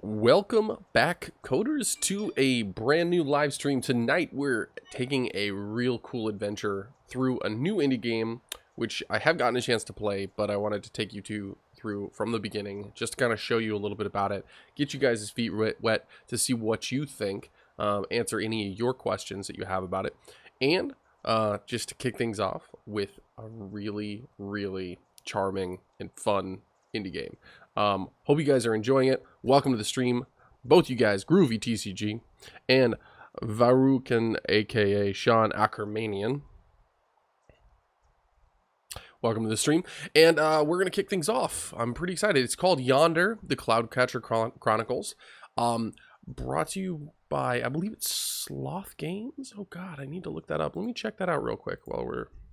Welcome back, coders, to a brand new live stream. Tonight we're taking a real cool adventure through a new indie game, which I have gotten a chance to play, but I wanted to take you through from the beginning, just to kind of show you a little bit about it, get you guys' feet wet to see what you think, answer any of your questions that you have about it, and just to kick things off with a really, really charming and fun indie game. Hope you guys are enjoying it. Welcome to the stream, both you guys, Groovy TCG and Varukan, aka Sean Ackermanian. Welcome to the stream, and we're gonna kick things off. I'm pretty excited. It's called Yonder, the Cloudcatcher Chronicles. Brought to you by, I believe it's Sloth Games. Oh God, I need to look that up. Let me check that out real quick while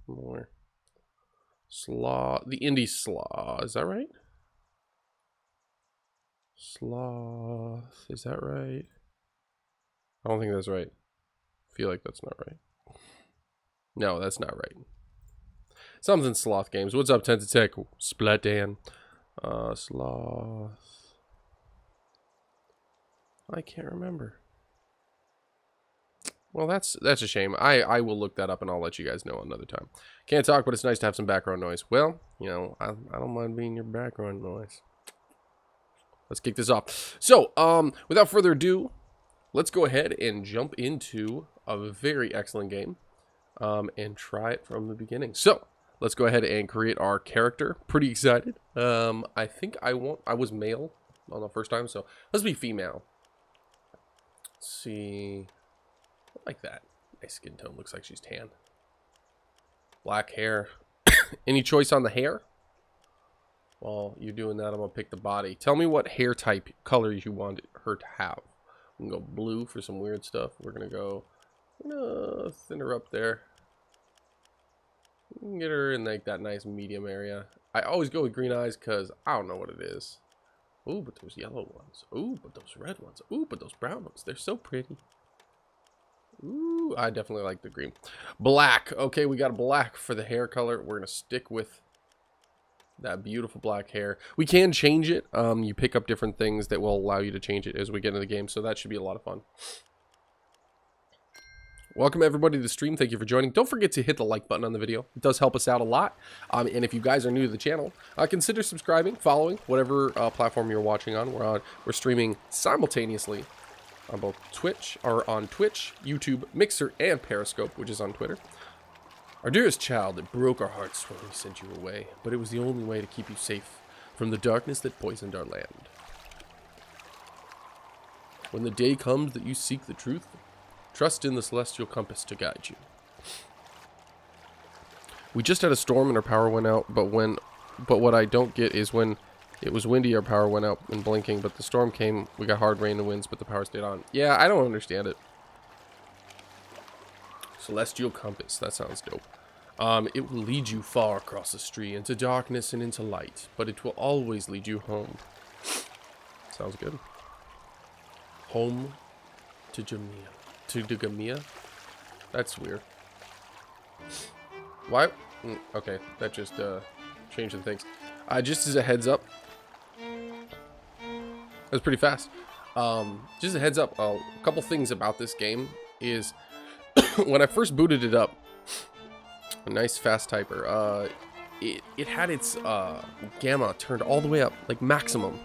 we're Sloth, the indie Sloth. Is that right? Sloth, is that right? I don't think that's right. I feel like that's not right. No, that's not right. Something Sloth Games. What's up, Tentatek? Splat Dan. Sloth. I can't remember. Well, that's a shame. I will look that up and I'll let you guys know another time. Can't talk, but it's nice to have some background noise. Well, you know, I don't mind being your background noise. Let's kick this off. So, without further ado, let's go ahead and jump into a very excellent game and try it from the beginning. So, let's go ahead and create our character. Pretty excited. I think I was male on the first time, so let's be female. Let's see. I like that. Nice skin tone. Looks like she's tan. Black hair. Any choice on the hair? While you're doing that, I'm going to pick the body. Tell me what hair type, color you want her to have. We can go blue for some weird stuff. We're going to go thin her up there. We can get her in like that nice medium area. I always go with green eyes because I don't know what it is. Ooh, but those yellow ones. Ooh, but those red ones. Ooh, but those brown ones. They're so pretty. Ooh, I definitely like the green. Black. Okay, we got black for the hair color. We're going to stick with that beautiful black hair. We can change it. You pick up different things that will allow you to change it as we get into the game, so that should be a lot of fun. Welcome everybody to the stream. Thank you for joining. Don't forget to hit the like button on the video. It does help us out a lot. And if you guys are new to the channel, consider subscribing, following whatever platform you're watching on. We're streaming simultaneously on both Twitch, YouTube, Mixer, and Periscope, which is on Twitter. Our dearest child, it broke our hearts when we sent you away, but it was the only way to keep you safe from the darkness that poisoned our land. When the day comes that you seek the truth, trust in the celestial compass to guide you. We just had a storm and our power went out, but what I don't get is when it was windy, our power went out and blinking, but the storm came, we got hard rain and winds, but the power stayed on. Yeah, I don't understand it. Celestial compass, that sounds dope. It will lead you far across the street, into darkness and into light, but it will always lead you home. Sounds good. Home to Jamia. To Gamia? That's weird. Why? Okay, that just changed some things. Just as a heads up, that was pretty fast. Just a heads up, a couple things about this game is when I first booted it up, a nice fast typer, it had its gamma turned all the way up, like maximum,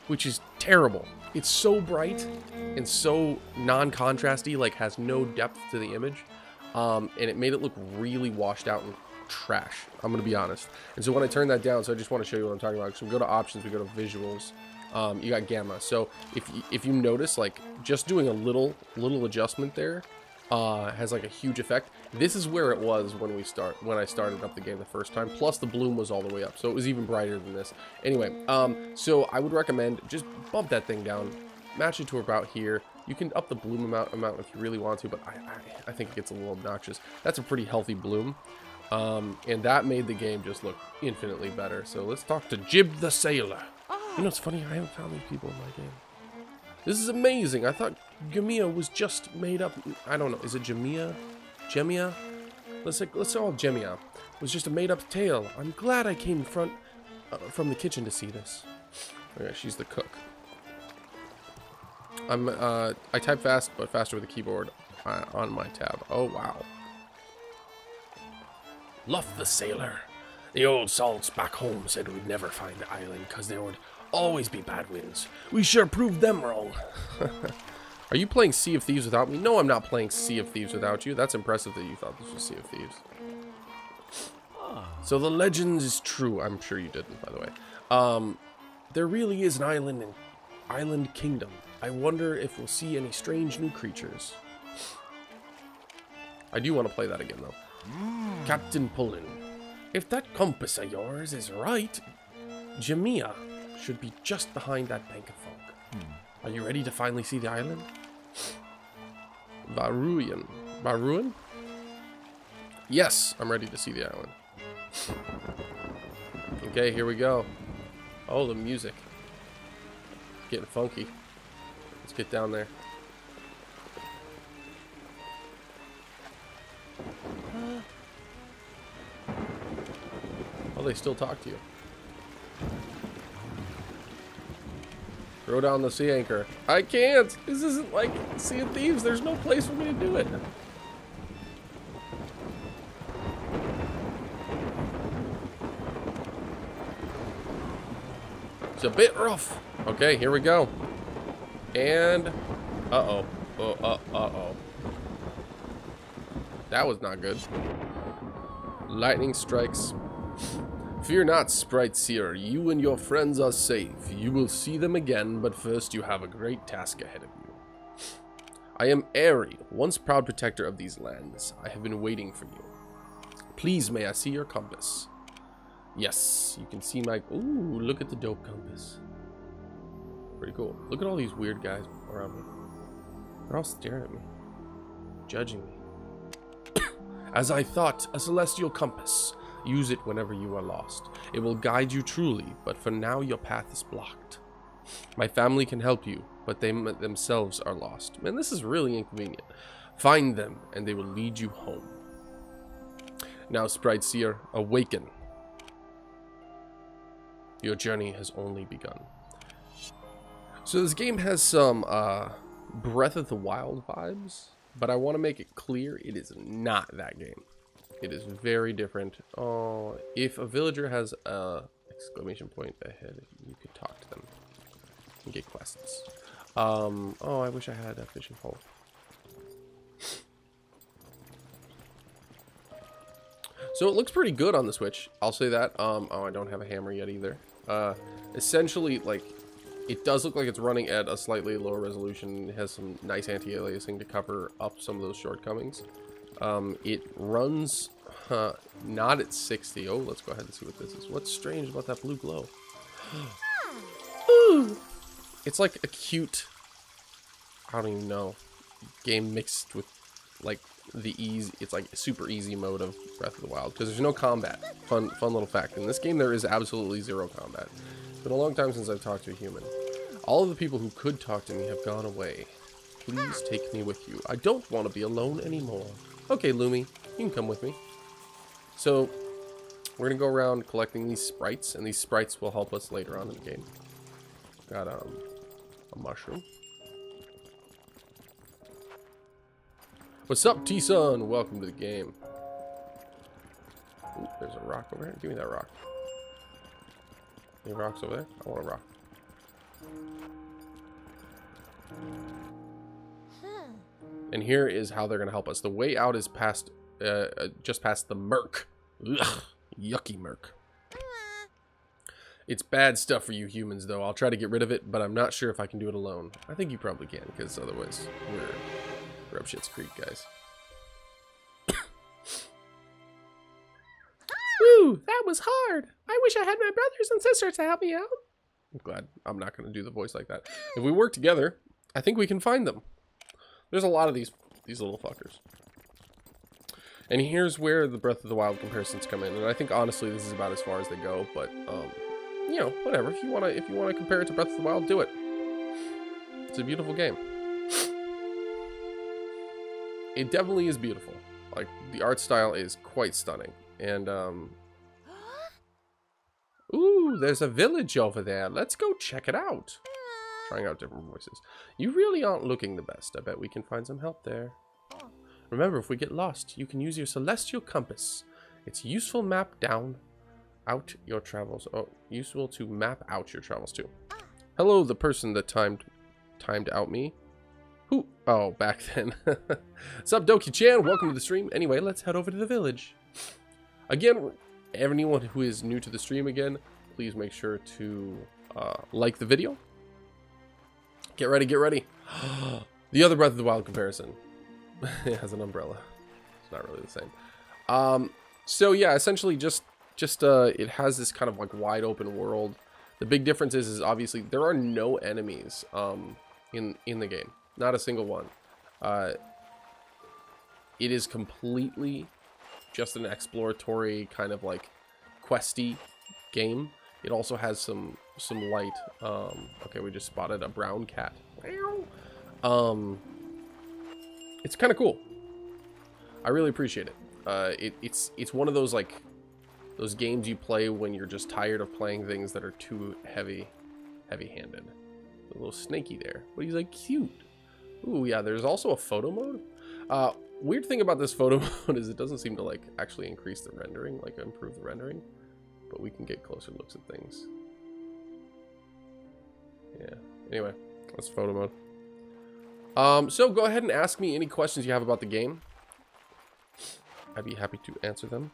which is terrible. It's so bright and so non-contrasty, like has no depth to the image, and it made it look really washed out and trash, I'm gonna be honest. And so when I turned that down, so I just want to show you what I'm talking about. So we go to options, we go to visuals, you got gamma. So if you notice, like just doing a little adjustment there has like a huge effect. This is where it was when I started up the game the first time, plus the bloom was all the way up, so it was even brighter than this. Anyway, so I would recommend just bump that thing down, match it to about here. You can up the bloom amount if you really want to, but I think it gets a little obnoxious. That's a pretty healthy bloom, and that made the game just look infinitely better. So let's talk to Jib the Sailor. You know, it's funny, I haven't found these people in my game. This is amazing. I thought Gamia was just made up. I don't know. Is it Jamia? Gemia? Let's call it Gemia. It was just a made up tale. I'm glad I came from the kitchen to see this. Okay, she's the cook. I type fast, but faster with the keyboard on my tab. Oh, wow. Luff the sailor. The old salts back home said we'd never find the island because there would always be bad winds. We sure proved them wrong. Are you playing Sea of Thieves without me? No, I'm not playing Sea of Thieves without you. That's impressive that you thought this was Sea of Thieves. So the legend is true. I'm sure you didn't, by the way. There really is an island kingdom. I wonder if we'll see any strange new creatures. I do want to play that again, though. Captain Pullen, if that compass of yours is right, Jamia should be just behind that bank of fog. Are you ready to finally see the island? Baruin? Yes, I'm ready to see the island. Okay, here we go. Oh, the music. Getting funky. Let's get down there. Oh, they still talk to you. Throw down the sea anchor. I can't! This isn't like Sea of Thieves. There's no place for me to do it. It's a bit rough. Okay, here we go. And... uh-oh. Uh-oh. That was not good. Lightning strikes. Fear not, Sprite Seer. You and your friends are safe. You will see them again, but first you have a great task ahead of you. I am Airy, once proud protector of these lands. I have been waiting for you. Please, may I see your compass? Yes, you can see my... Ooh, look at the dope compass. Pretty cool. Look at all these weird guys around me. They're all staring at me. Judging me. As I thought, a celestial compass. Use it whenever you are lost. It will guide you truly, but for now your path is blocked. My family can help you, but they themselves are lost. Man, this is really inconvenient. Find them, and they will lead you home. Now, Sprite Seer, awaken. Your journey has only begun. So this game has some Breath of the Wild vibes, but I want to make it clear it is not that game. It is very different. Oh, if a villager has a exclamation point ahead, you could talk to them and get quests. Oh, I wish I had a fishing pole. So it looks pretty good on the Switch. I'll say that. Oh, I don't have a hammer yet either. Essentially, like, it does look like it's running at a slightly lower resolution. It has some nice anti-aliasing to cover up some of those shortcomings. It runs not at 60. Oh, let's go ahead and see what this is. What's strange about that blue glow? Ooh. It's like a cute, I don't even know, game mixed with like the easy, it's like super easy mode of Breath of the Wild because there's no combat. Fun little fact. In this game there is absolutely zero combat. It's been a long time since I've talked to a human. All of the people who could talk to me have gone away. Please take me with you. I don't want to be alone anymore. Okay, Lumi, you can come with me. So, we're going to go around collecting these sprites, and these sprites will help us later on in the game. Got a mushroom. What's up, T-Sun? Welcome to the game. Ooh, there's a rock over here. Give me that rock. Any rocks over there? I want a rock. And here is how they're going to help us. The way out is past, just past the murk. Ugh, yucky murk. It's bad stuff for you humans, though. I'll try to get rid of it, but I'm not sure if I can do it alone. I think you probably can, because otherwise we're up shit's creek, guys. Woo, that was hard. I wish I had my brothers and sisters to help me out. I'm glad I'm not going to do the voice like that. If we work together, I think we can find them. There's a lot of these little fuckers. And here's where the Breath of the Wild comparisons come in. And I think honestly this is about as far as they go, but you know, whatever. If you wanna compare it to Breath of the Wild, do it. It's a beautiful game. It definitely is beautiful. Like, the art style is quite stunning. And ooh, there's a village over there. Let's go check it out. trying out different voices. You really aren't looking the best. I bet we can find some help there. Remember, if we get lost, you can use your celestial compass. It's useful map down out your travels. Oh, useful to map out your travels too. Hello, the person that timed out me. Who? Oh, back then. What's up, Doki-chan? Welcome to the stream. Anyway, let's head over to the village. Again, anyone who is new to the stream again, please make sure to like the video. Get ready, get ready. The other Breath of the Wild comparison. It has an umbrella. It's not really the same. So yeah, essentially just it has this kind of like wide open world. The big difference is obviously there are no enemies in the game. Not a single one. It is completely just an exploratory kind of like questy game. It also has some light. Okay, we just spotted a brown cat. It's kind of cool. I really appreciate it. It's one of those like those games you play when you're just tired of playing things that are too heavy-handed. A little snaky there, but he's like cute. Ooh, yeah. There's also a photo mode. Weird thing about this photo mode is it doesn't seem to like actually increase the rendering, like improve the rendering, but we can get closer looks at things. Yeah. Anyway, that's photo mode. So go ahead and ask me any questions you have about the game. I'd be happy to answer them.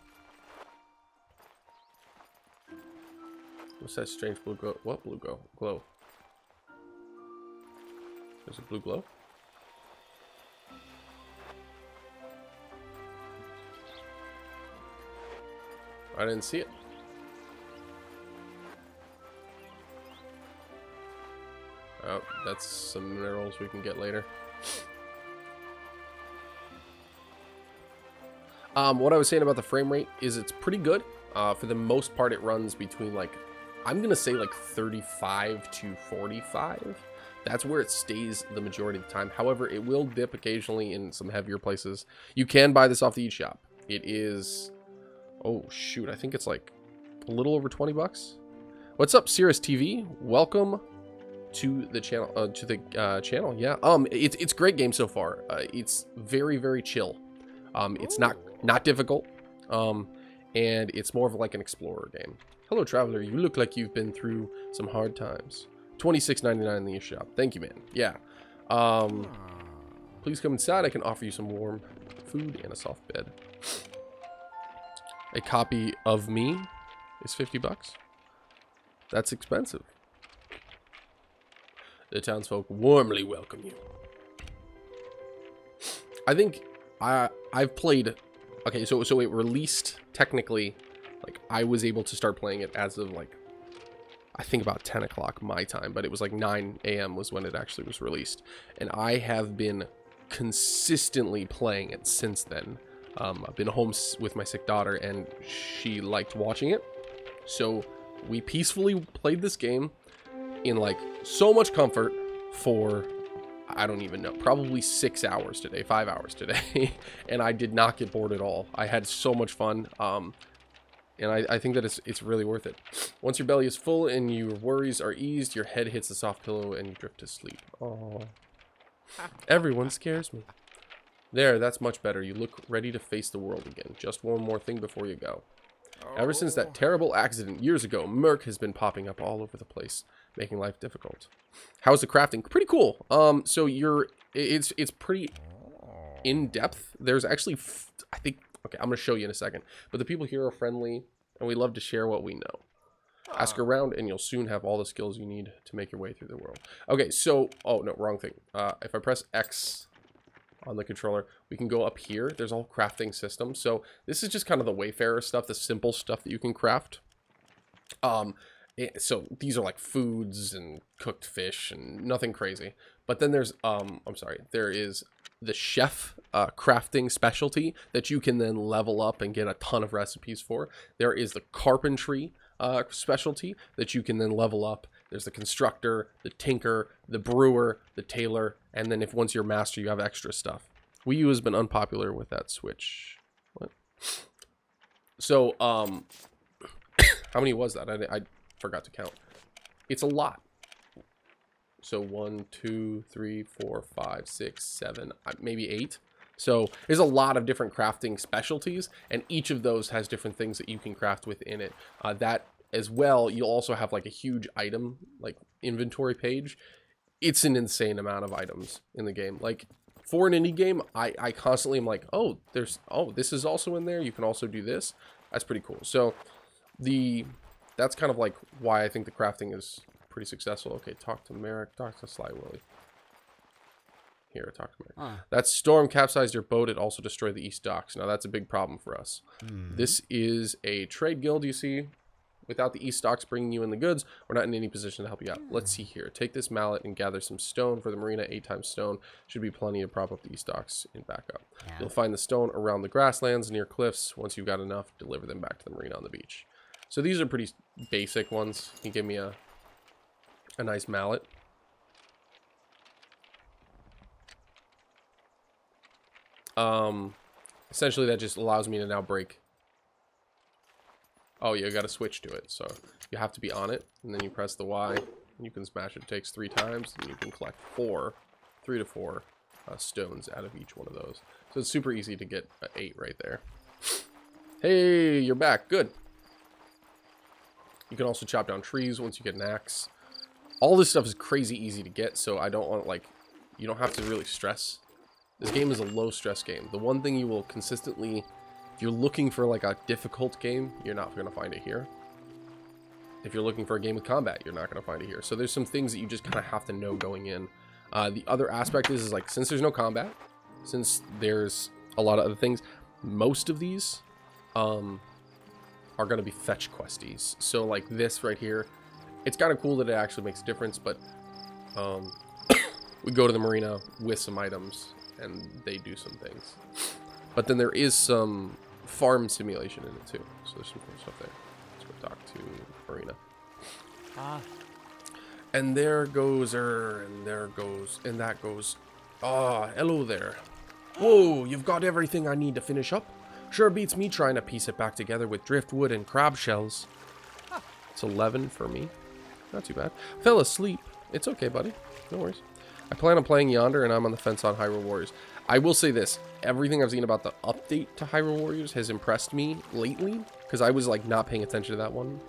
What's that strange blue glow? What blue glow? There's a blue glow. I didn't see it. Oh, that's some minerals we can get later. What I was saying about the frame rate is it's pretty good. For the most part, it runs between like, I'm gonna say like 35 to 45. That's where it stays the majority of the time. However, it will dip occasionally in some heavier places. You can buy this off the eShop. It is, oh shoot, I think it's like a little over 20 bucks. What's up, Cirrus TV? Welcome to the channel. Channel. Yeah. It's a great game so far. It's very chill. It's not difficult. And it's more of like an explorer game. Hello, traveler. You look like you've been through some hard times. $26.99 in the eShop. Thank you, man. Yeah. Please come inside. I can offer you some warm food and a soft bed. A copy of me is 50 bucks. That's expensive. The townsfolk warmly welcome you. I think I've played. Okay, so it released technically. Like I was able to start playing it as of like I think about 10 o'clock my time, but it was like 9 a.m. was when it actually was released, and I have been consistently playing it since then. I've been home with my sick daughter, and she liked watching it, so we peacefully played this game in like so much comfort for I don't even know, probably 6 hours today, 5 hours today, and I did not get bored at all. I had so much fun. And I think that it's really worth it. Once your belly is full and your worries are eased, your head hits a soft pillow and you drift to sleep. Oh, everyone scares me. There, that's much better. You look ready to face the world again. Just one more thing before you go. Ever since that terrible accident years ago, Merc has been popping up all over the place, making life difficult. How's the crafting? Pretty cool. So it's pretty in depth. There's actually, I think. Okay, I'm going to show you in a second. But the people here are friendly, and we love to share what we know. Ask around, and you'll soon have all the skills you need to make your way through the world. Okay, so... Oh, no, wrong thing. If I press X on the controller, we can go up here. There's a whole crafting system. So this is just kind of the Wayfarer stuff, the simple stuff that you can craft. So these are like foods and cooked fish and nothing crazy. But then there's... I'm sorry. There is... the chef crafting specialty that you can then level up and get a ton of recipes for. There is the carpentry specialty that you can then level up. There's the constructor, the tinker, the brewer, the tailor, and then if once you're master, you have extra stuff. Wii U has been unpopular with that switch. What? So, how many was that? I forgot to count. It's a lot. So 1, 2, 3, 4, 5, 6, 7, maybe 8. So there's a lot of different crafting specialties, and each of those has different things that you can craft within it. That as well, you'll also have like a huge item, like inventory page. It's an insane amount of items in the game. Like for an indie game, I constantly am like, oh, this is also in there. You can also do this. That's pretty cool. So that's kind of like why I think the crafting is pretty successful. Okay, talk to Merrick, talk to Sly Willy. Here, talk to Merrick. That storm capsized your boat. It also destroyed the east docks. Now that's a big problem for us. This is a trade guild, you see. Without the east docks bringing you in the goods, we're not in any position to help you out. Let's see here. Take this mallet and gather some stone for the marina. 8 times stone should be plenty to prop up the east docks and back up. You'll find the stone around the grasslands near cliffs. Once you've got enough, deliver them back to the marina on the beach. So these are pretty basic ones. He gave me a nice mallet. Essentially that just allows me to now break. Oh, you gotta switch to it, so you have to be on it, and then you press the Y, and you can smash it. It takes 3 times, and you can collect 3 to 4 stones out of each one of those. So it's super easy to get 8 right there. Hey, you're back. Good. You can also chop down trees once you get an axe. All this stuff is crazy easy to get, so I don't want, like, you don't have to really stress. This game is a low stress game. The one thing you will consistently, if you're looking for like a difficult game, you're not going to find it here. If you're looking for a game with combat, you're not going to find it here. So there's some things that you just kind of have to know going in. The other aspect is like, since there's no combat, since there's a lot of other things, most of these are going to be fetch questies. So like this right here, it's kind of cool that it actually makes a difference, but we go to the marina with some items and they do some things. But then there is some farm simulation in it too. So there's some cool stuff there. Let's go talk to Marina. And there goes her, and there goes, and that goes. Ah, hello there. Whoa, you've got everything I need to finish up? Sure beats me trying to piece it back together with driftwood and crab shells. It's 11 for me. Not too bad. Fell asleep. It's okay, buddy. No worries. I plan on playing Yonder, and I'm on the fence on Hyrule Warriors. I will say this. Everything I've seen about the update to Hyrule Warriors has impressed me lately, because I was, like, not paying attention to that one.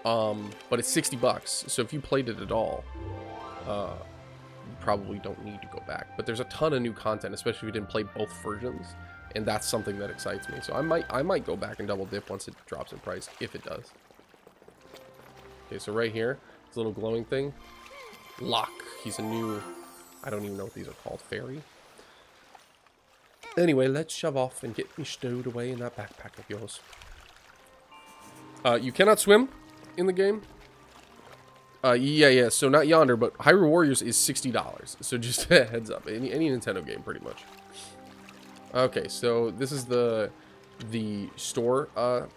But it's $60, so if you played it at all, you probably don't need to go back. But there's a ton of new content, especially if you didn't play both versions, and that's something that excites me. So I might go back and double dip once it drops in price, if it does. Okay, so right here, this little glowing thing. Locke. He's a new, I don't even know what these are called, fairy. Anyway, let's shove off and get me stowed away in that backpack of yours. You cannot swim in the game. Yeah, so not Yonder, but Hyrule Warriors is $60. So just a heads up. Any Nintendo game, pretty much. Okay, so this is the store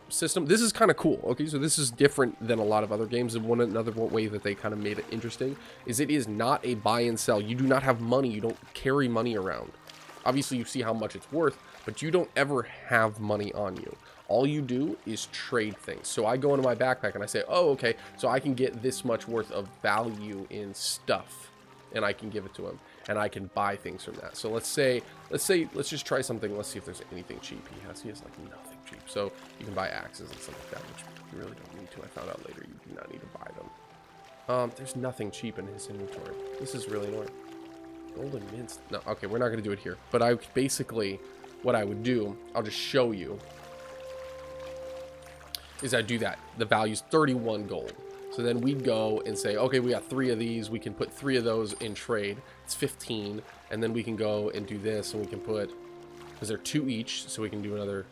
system. This is kind of cool. Okay, so this is different than a lot of other games, and another way that they kind of made it interesting is it is not a buy and sell. You do not have money. You don't carry money around. Obviously you see how much it's worth, but you don't ever have money on you. All you do is trade things. So I go into my backpack and I say, oh, okay, so I can get this much worth of value in stuff, and I can give it to him, and I can buy things from that. So let's just try something. Let's see if there's anything cheap he has. He has like nothing cheap. So you can buy axes and stuff like that, which you really don't need to. I found out later you do not need to buy them. There's nothing cheap in his inventory. This is really annoying. Golden mints. No, okay, we're not going to do it here. But I basically, what I would do, I'll just show you, is I do that. The value's 31 gold. So then we'd go and say, okay, we got 3 of these. We can put 3 of those in trade. It's 15. And then we can go and do this, and we can put, because they're 2 each, so we can do another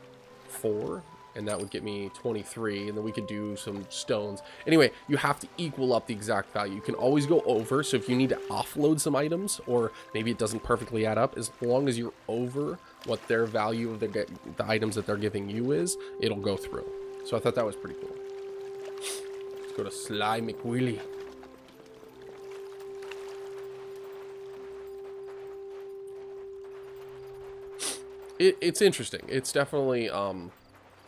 4. And that would get me 23. And then we could do some stones. Anyway, you have to equal up the exact value. You can always go over. So if you need to offload some items, or maybe it doesn't perfectly add up, as long as you're over what their value of the items that they're giving you is, it'll go through. So I thought that was pretty cool. Let's go to Sly McWilly. It's interesting. It's definitely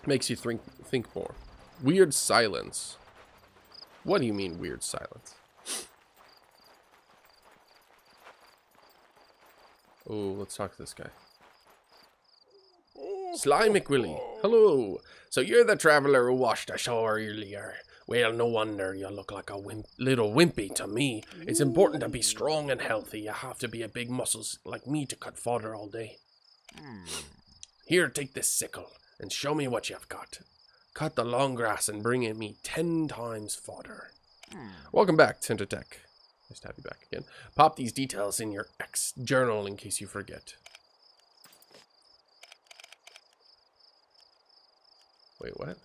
makes you think more. Weird silence. What do you mean weird silence? Oh, let's talk to this guy. Sly McWillie. Hello. So you're the traveler who washed ashore earlier. Well, no wonder you look like a little wimpy to me. It's important to be strong and healthy. You have to be a big muscles like me to cut fodder all day. Here, take this sickle and show me what you've got. Cut the long grass and bring it me 10 times fodder. Welcome back, Tintertech. Nice to have you back again. Pop these details in your X journal in case you forget. Wait, what?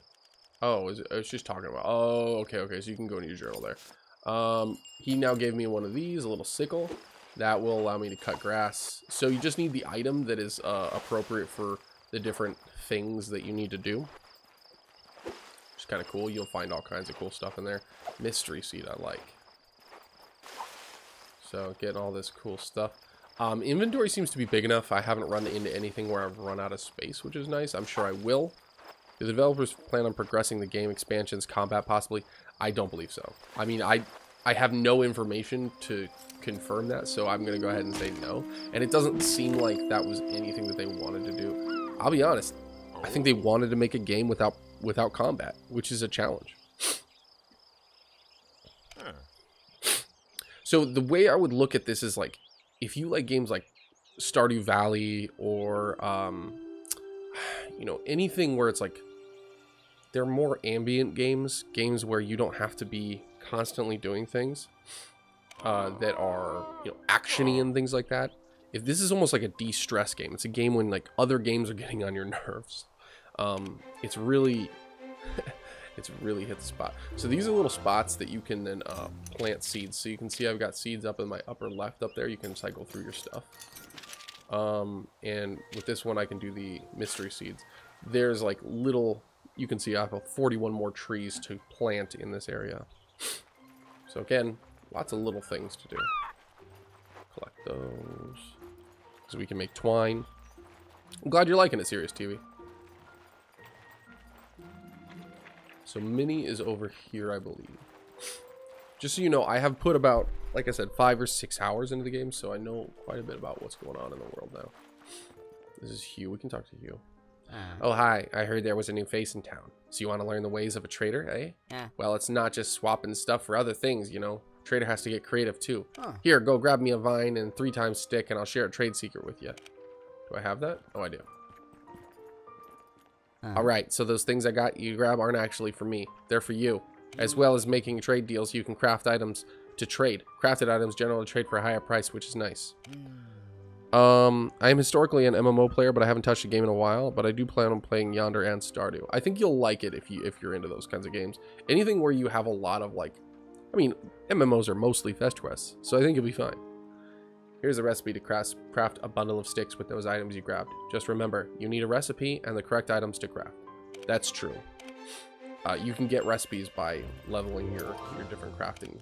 Oh, I was just talking about. Oh, okay. So you can go into your journal there. He now gave me one of these, a little sickle. That will allow me to cut grass. So you just need the item that is appropriate for the different things that you need to do. Which is kind of cool. You'll find all kinds of cool stuff in there. Mystery seed, I like. So getting all this cool stuff. Inventory seems to be big enough. I haven't run into anything where I've run out of space, which is nice. I'm sure I will. Do the developers plan on progressing the game, expansions, combat possibly? I don't believe so. I mean, I have no information to confirm that, so I'm going to go ahead and say no. And it doesn't seem like that was anything that they wanted to do. I'll be honest. I think they wanted to make a game without combat, which is a challenge. So the way I would look at this is like, if you like games like Stardew Valley or, you know, anything where it's like, they're more ambient games where you don't have to be constantly doing things that are, you know, actiony and things like that. If this is almost like a de-stress game, it's a game when like other games are getting on your nerves. It's really, it's really hit the spot. So these are little spots that you can then plant seeds. So you can see I've got seeds up in my upper left up there. You can cycle through your stuff. And with this one, I can do the mystery seeds. There's like little, you can see I have 41 more trees to plant in this area. So again, lots of little things to do. Collect those. So we can make twine. I'm glad you're liking it, Serious TV. So Minnie is over here, I believe. Just so you know, I have put about, like I said, 5 or 6 hours into the game, so I know quite a bit about what's going on in the world now. This is Hugh. We can talk to Hugh. Oh, hi. I heard there was a new face in town. So you want to learn the ways of a trader, eh? Yeah. Well, it's not just swapping stuff for other things, you know. Trader has to get creative, too. Here, go grab me a vine and 3 times stick, and I'll share a trade secret with you. Do I have that? Oh, I do. Alright, so those things I got you grab aren't actually for me. They're for you. As well as making trade deals, you can craft items to trade. Crafted items generally trade for a higher price, which is nice. I am historically an MMO player, but I haven't touched a game in a while. But I do plan on playing Yonder and Stardew. I think you'll like it if you're into those kinds of games. Anything where you have a lot of like, I mean, MMOs are mostly fetch quests, so I think you'll be fine. Here's a recipe to craft a bundle of sticks with those items you grabbed. Just remember, you need a recipe and the correct items to craft. That's true. You can get recipes by leveling your different crafting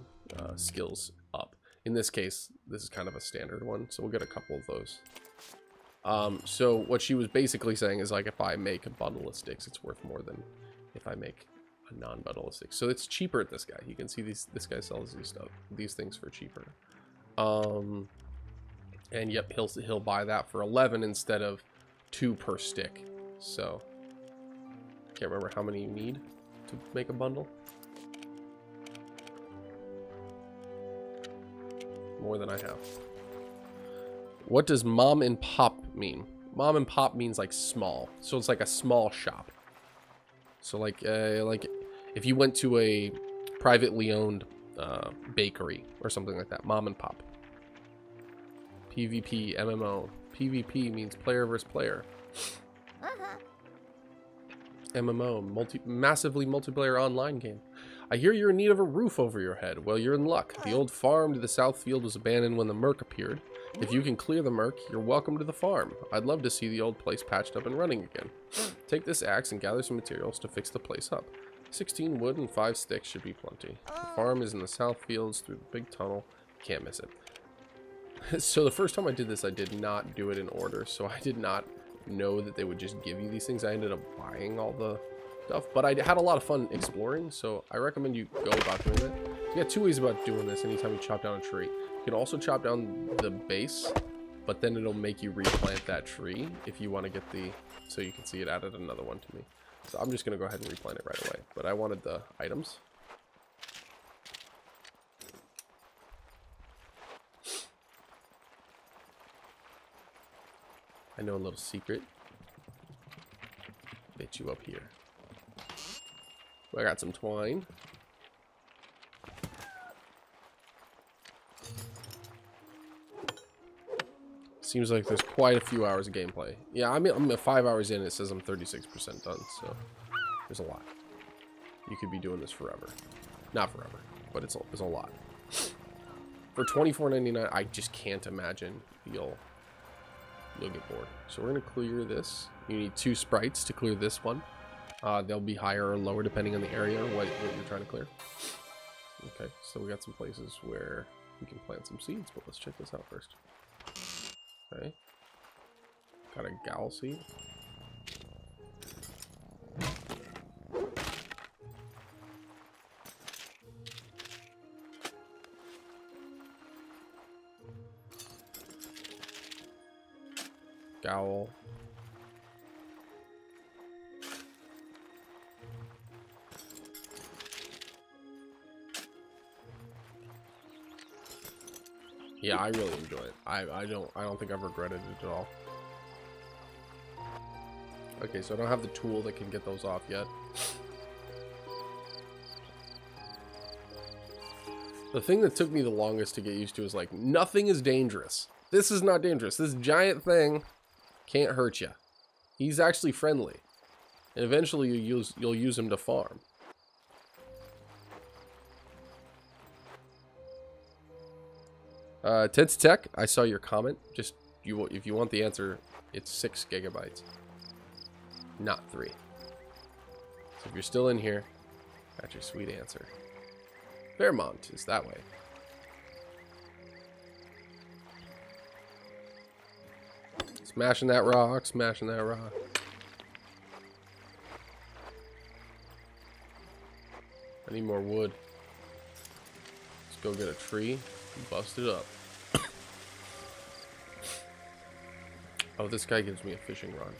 skills up. In this case, this is kind of a standard one, so we'll get a couple of those. So what she was basically saying is like, if I make a bundle of sticks, it's worth more than if I make a non-bundle of sticks. So it's cheaper at this guy. You can see this guy sells these things for cheaper. And yep, he'll buy that for 11 instead of 2 per stick. So can't remember how many you need to make a bundle. More than I have. What does mom and pop mean? Mom and pop means like small. So it's like a small shop. So like if you went to a privately owned bakery or something like that. Mom and pop. PvP, MMO. PvP means player versus player. MMO, massively multiplayer online game. I hear you're in need of a roof over your head. Well, you're in luck. The old farm to the south field was abandoned when the murk appeared. If you can clear the murk, you're welcome to the farm. I'd love to see the old place patched up and running again. Take this axe and gather some materials to fix the place up. 16 wood and 5 sticks should be plenty. The farm is in the south fields through the big tunnel. Can't miss it. So the first time I did this, I did not do it in order, so I did not know that they would just give you these things. I ended up buying all the stuff, but I had a lot of fun exploring, so I recommend you go about doing that. You got 2 ways about doing this anytime you chop down a tree. You can also chop down the base but then it'll make you replant that tree if you want to get the, so you can see it added another one to me. So I'm just going to go ahead and replant it right away, but I wanted the items. I know a little secret. Bet you up here. I got some twine. Seems like there's quite a few hours of gameplay. Yeah, I'm at 5 hours in. It says I'm 36% done, so there's a lot. You could be doing this forever. Not forever, but it's a lot. For $24.99, I just can't imagine you'll get bored. So we're gonna clear this. You need 2 sprites to clear this one. They'll be higher or lower depending on the area or what you're trying to clear. Okay, so we got some places where we can plant some seeds, but let's check this out first. Okay. Got a gal seed. Gowl. Yeah, I really enjoy it. I don't think I've regretted it at all. Okay, so I don't have the tool that can get those off yet. The thing that took me the longest to get used to is like, nothing is dangerous. This is not dangerous. This giant thing can't hurt you. He's actually friendly. And eventually you'll use him to farm. Ted's Tech, I saw your comment. Just if you want the answer, it's 6 gigabytes, not 3. So if you're still in here, got your sweet answer. Fairmont is that way. Smashing that rock, smashing that rock. I need more wood. Let's go get a tree and bust it up. Oh, this guy gives me a fishing rod.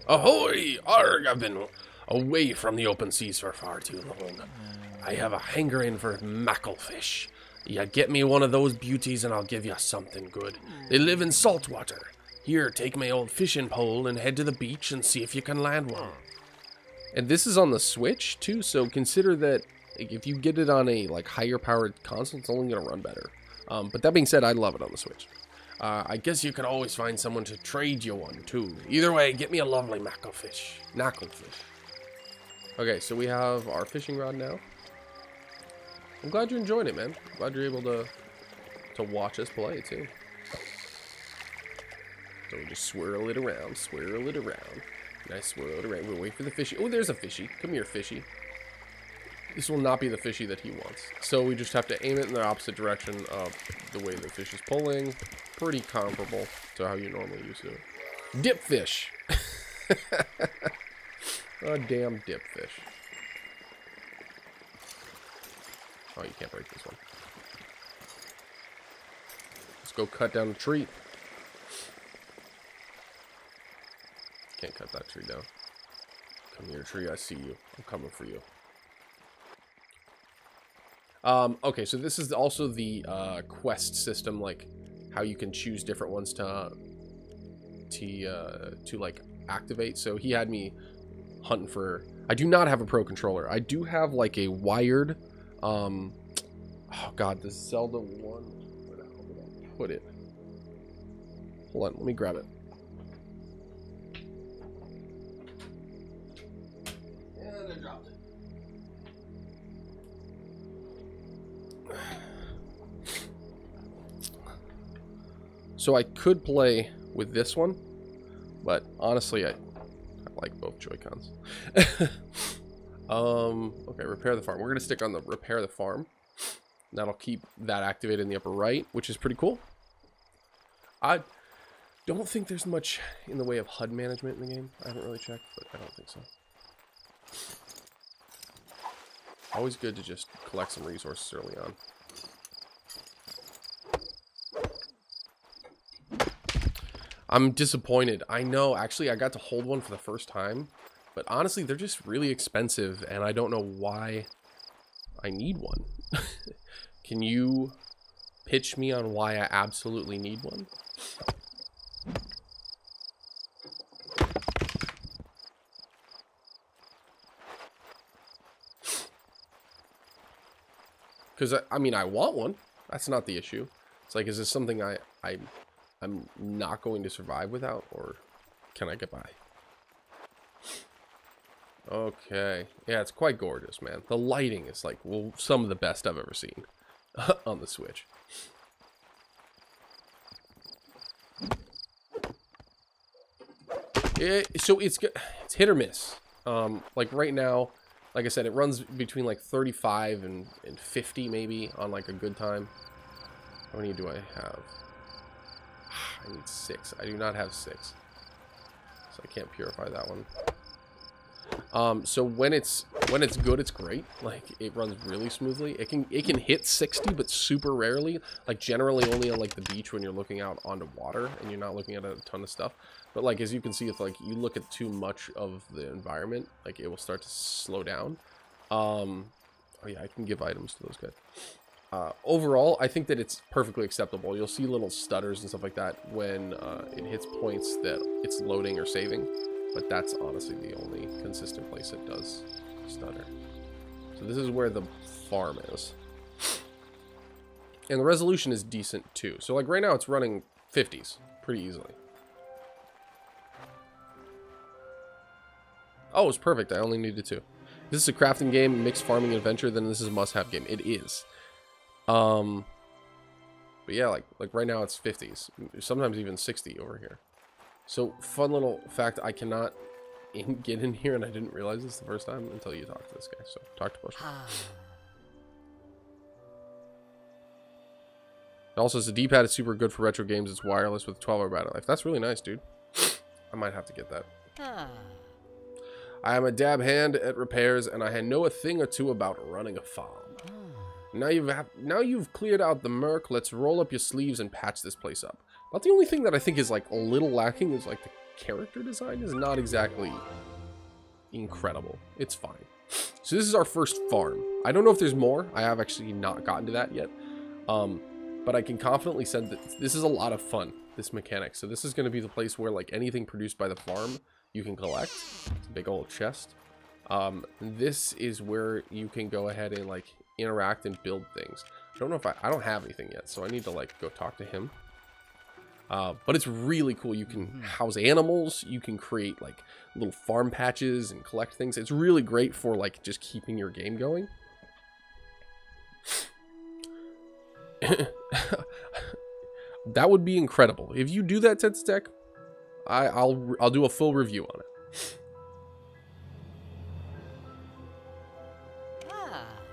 Ahoy! Arg! I've been away from the open seas for far too long. I have a hankering for macklefish. You get me one of those beauties and I'll give you something good. They live in salt water. Here, take my old fishing pole and head to the beach and see if you can land one. And this is on the Switch too, so consider that if you get it on a higher powered console, it's only going to run better. But that being said, I love it on the Switch. I guess you could always find someone to trade you one too. Either way, get me a lovely macklefish. Knacklefish. Okay, so we have our fishing rod now. I'm glad you enjoyed it, man. I'm glad you're able to watch us play too. So we just swirl it around, swirl it around. Nice, swirl it around. We'll wait for the fishy. Oh, there's a fishy. Come here, fishy. This will not be the fishy that he wants. So we just have to aim it in the opposite direction of the way the fish is pulling. Pretty comparable to how you normally use it. Dip fish. A damn dip fish. Oh, you can't break this one. Let's go cut down the tree. Can't cut that tree down. Come here, tree. I see you. I'm coming for you. Okay, so this is also the quest system, like how you can choose different ones to activate. So he had me hunting for. I do not have a pro controller. I do have like a wired. Oh god, the Zelda one. Where the hell did I put it? Hold on, let me grab it. And I dropped it. So I could play with this one, but honestly, I like both Joy-Cons. Okay, repair the farm. We're gonna stick on the repair the farm. That'll keep that activated in the upper right, which is pretty cool. I don't think there's much in the way of HUD management in the game. I haven't really checked, but I don't think so. Always good to just collect some resources early on. I'm disappointed. I know, actually, I got to hold one for the first time. But honestly, they're just really expensive, and I don't know why I need one. Can you pitch me on why I absolutely need one? Because, I mean, I want one. That's not the issue. It's like, is this something I'm not going to survive without, or can I get by? Okay. Yeah, it's quite gorgeous, man. The lighting is like, well, some of the best I've ever seen on the Switch. So it's hit or miss. Like right now, like I said, it runs between like 35 and 50 maybe on like a good time. How many do I have? I need 6. I do not have 6. So I can't purify that one. So when it's good, it's great. Like it runs really smoothly. It can hit 60, but super rarely. Like generally only on like the beach when you're looking out onto water and you're not looking at a ton of stuff. But like as you can see, if like you look at too much of the environment, like it will start to slow down. Oh yeah, I can give items to those guys. Overall, I think that it's perfectly acceptable. You'll see little stutters and stuff like that when it hits points that it's loading or saving. But that's honestly the only consistent place it does stutter. So this is where the farm is. And the resolution is decent too. So like right now it's running 50s pretty easily. Oh, it's perfect. I only needed 2. If this is a crafting game, mixed farming adventure, then this is a must-have game. It is. But yeah, like right now it's 50s. Sometimes even 60 over here. So, fun little fact, I cannot get in here, and I didn't realize this the first time until you talk to this guy. So, talk to Bushman. Also, the D-pad is super good for retro games. It's wireless with 12-hour battery life. That's really nice, dude. I might have to get that. I am a dab hand at repairs, and I know a thing or two about running a farm. Now you've cleared out the murk. Let's roll up your sleeves and patch this place up. But the only thing that I think is like a little lacking is like the character design is not exactly incredible. It's fine. So this is our first farm. I don't know if there's more. I have actually not gotten to that yet. But I can confidently say that this is a lot of fun, this mechanic. So this is going to be the place where like anything produced by the farm you can collect. It's a big old chest. This is where you can go ahead and like interact and build things. I don't know if I don't have anything yet, so I need to like go talk to him. But it's really cool. You can house animals. You can create like little farm patches and collect things. It's really great for like just keeping your game going. That would be incredible. If you do that, Tech, I'll do a full review on it.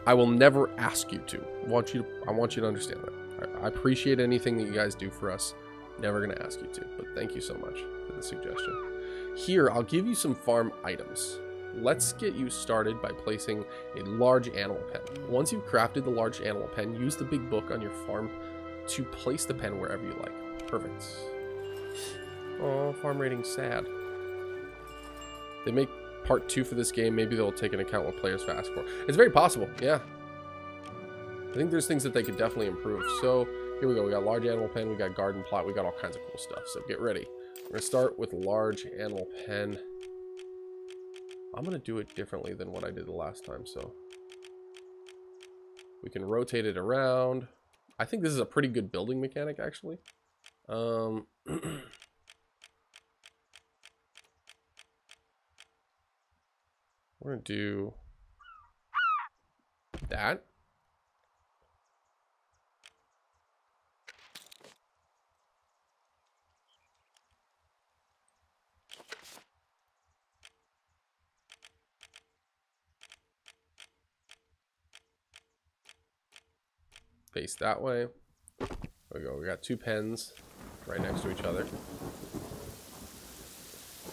I will never ask you to. I want you to understand that. I appreciate anything that you guys do for us. Never gonna ask you to, but thank you so much for the suggestion. Here, I'll give you some farm items. Let's get you started by placing a large animal pen. Once you've crafted the large animal pen, use the big book on your farm to place the pen wherever you like. Perfect. Oh, farm rating sad. They make part 2 for this game. Maybe they'll take into account what players ask for. It's very possible, yeah. I think there's things that they could definitely improve. So here we go. We got large animal pen. We got garden plot. We got all kinds of cool stuff. So get ready. We're going to start with large animal pen. I'm going to do it differently than what I did the last time. So we can rotate it around. I think this is a pretty good building mechanic, actually. We're going to do that. Face that way. There we go. We got 2 pens right next to each other.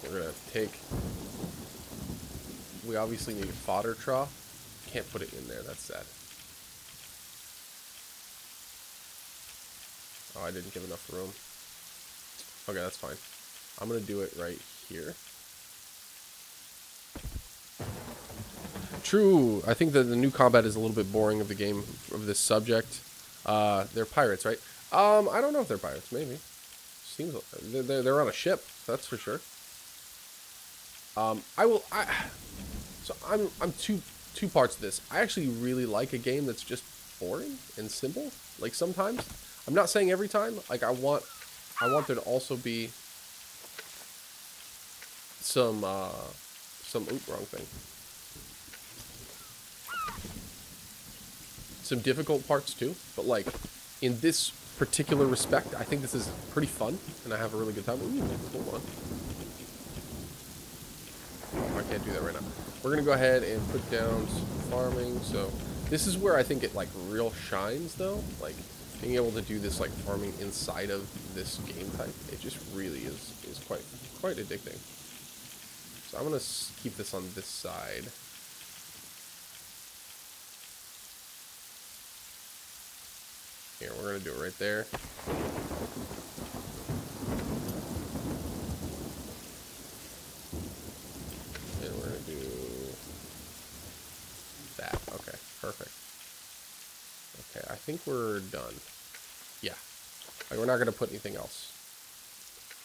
We're going to take... We obviously need a fodder trough. Can't put it in there. That's sad. Oh, I didn't give enough room. Okay, that's fine. I'm going to do it right here. True. I think that the new combat is a little bit boring of the game, of this subject. They're pirates, right? I don't know if they're pirates. Maybe. Seems they're on a ship. That's for sure. So I'm two parts of this. I actually really like a game that's just boring and simple. Like sometimes, I'm not saying every time. Like I want there to also be some oop, wrong thing. Some difficult parts too, but like in this particular respect, I think this is pretty fun, and I have a really good time. Ooh, hold on. Oh, I can't do that right now. We're gonna go ahead and put down some farming. So this is where I think it like real shines, though. Like being able to do this like farming inside of this game type, it just really is quite addicting. So I'm gonna keep this on this side. Here, we're gonna do it right there. And we're gonna do that. Okay, perfect. Okay, I think we're done. Yeah. Like, we're not gonna put anything else.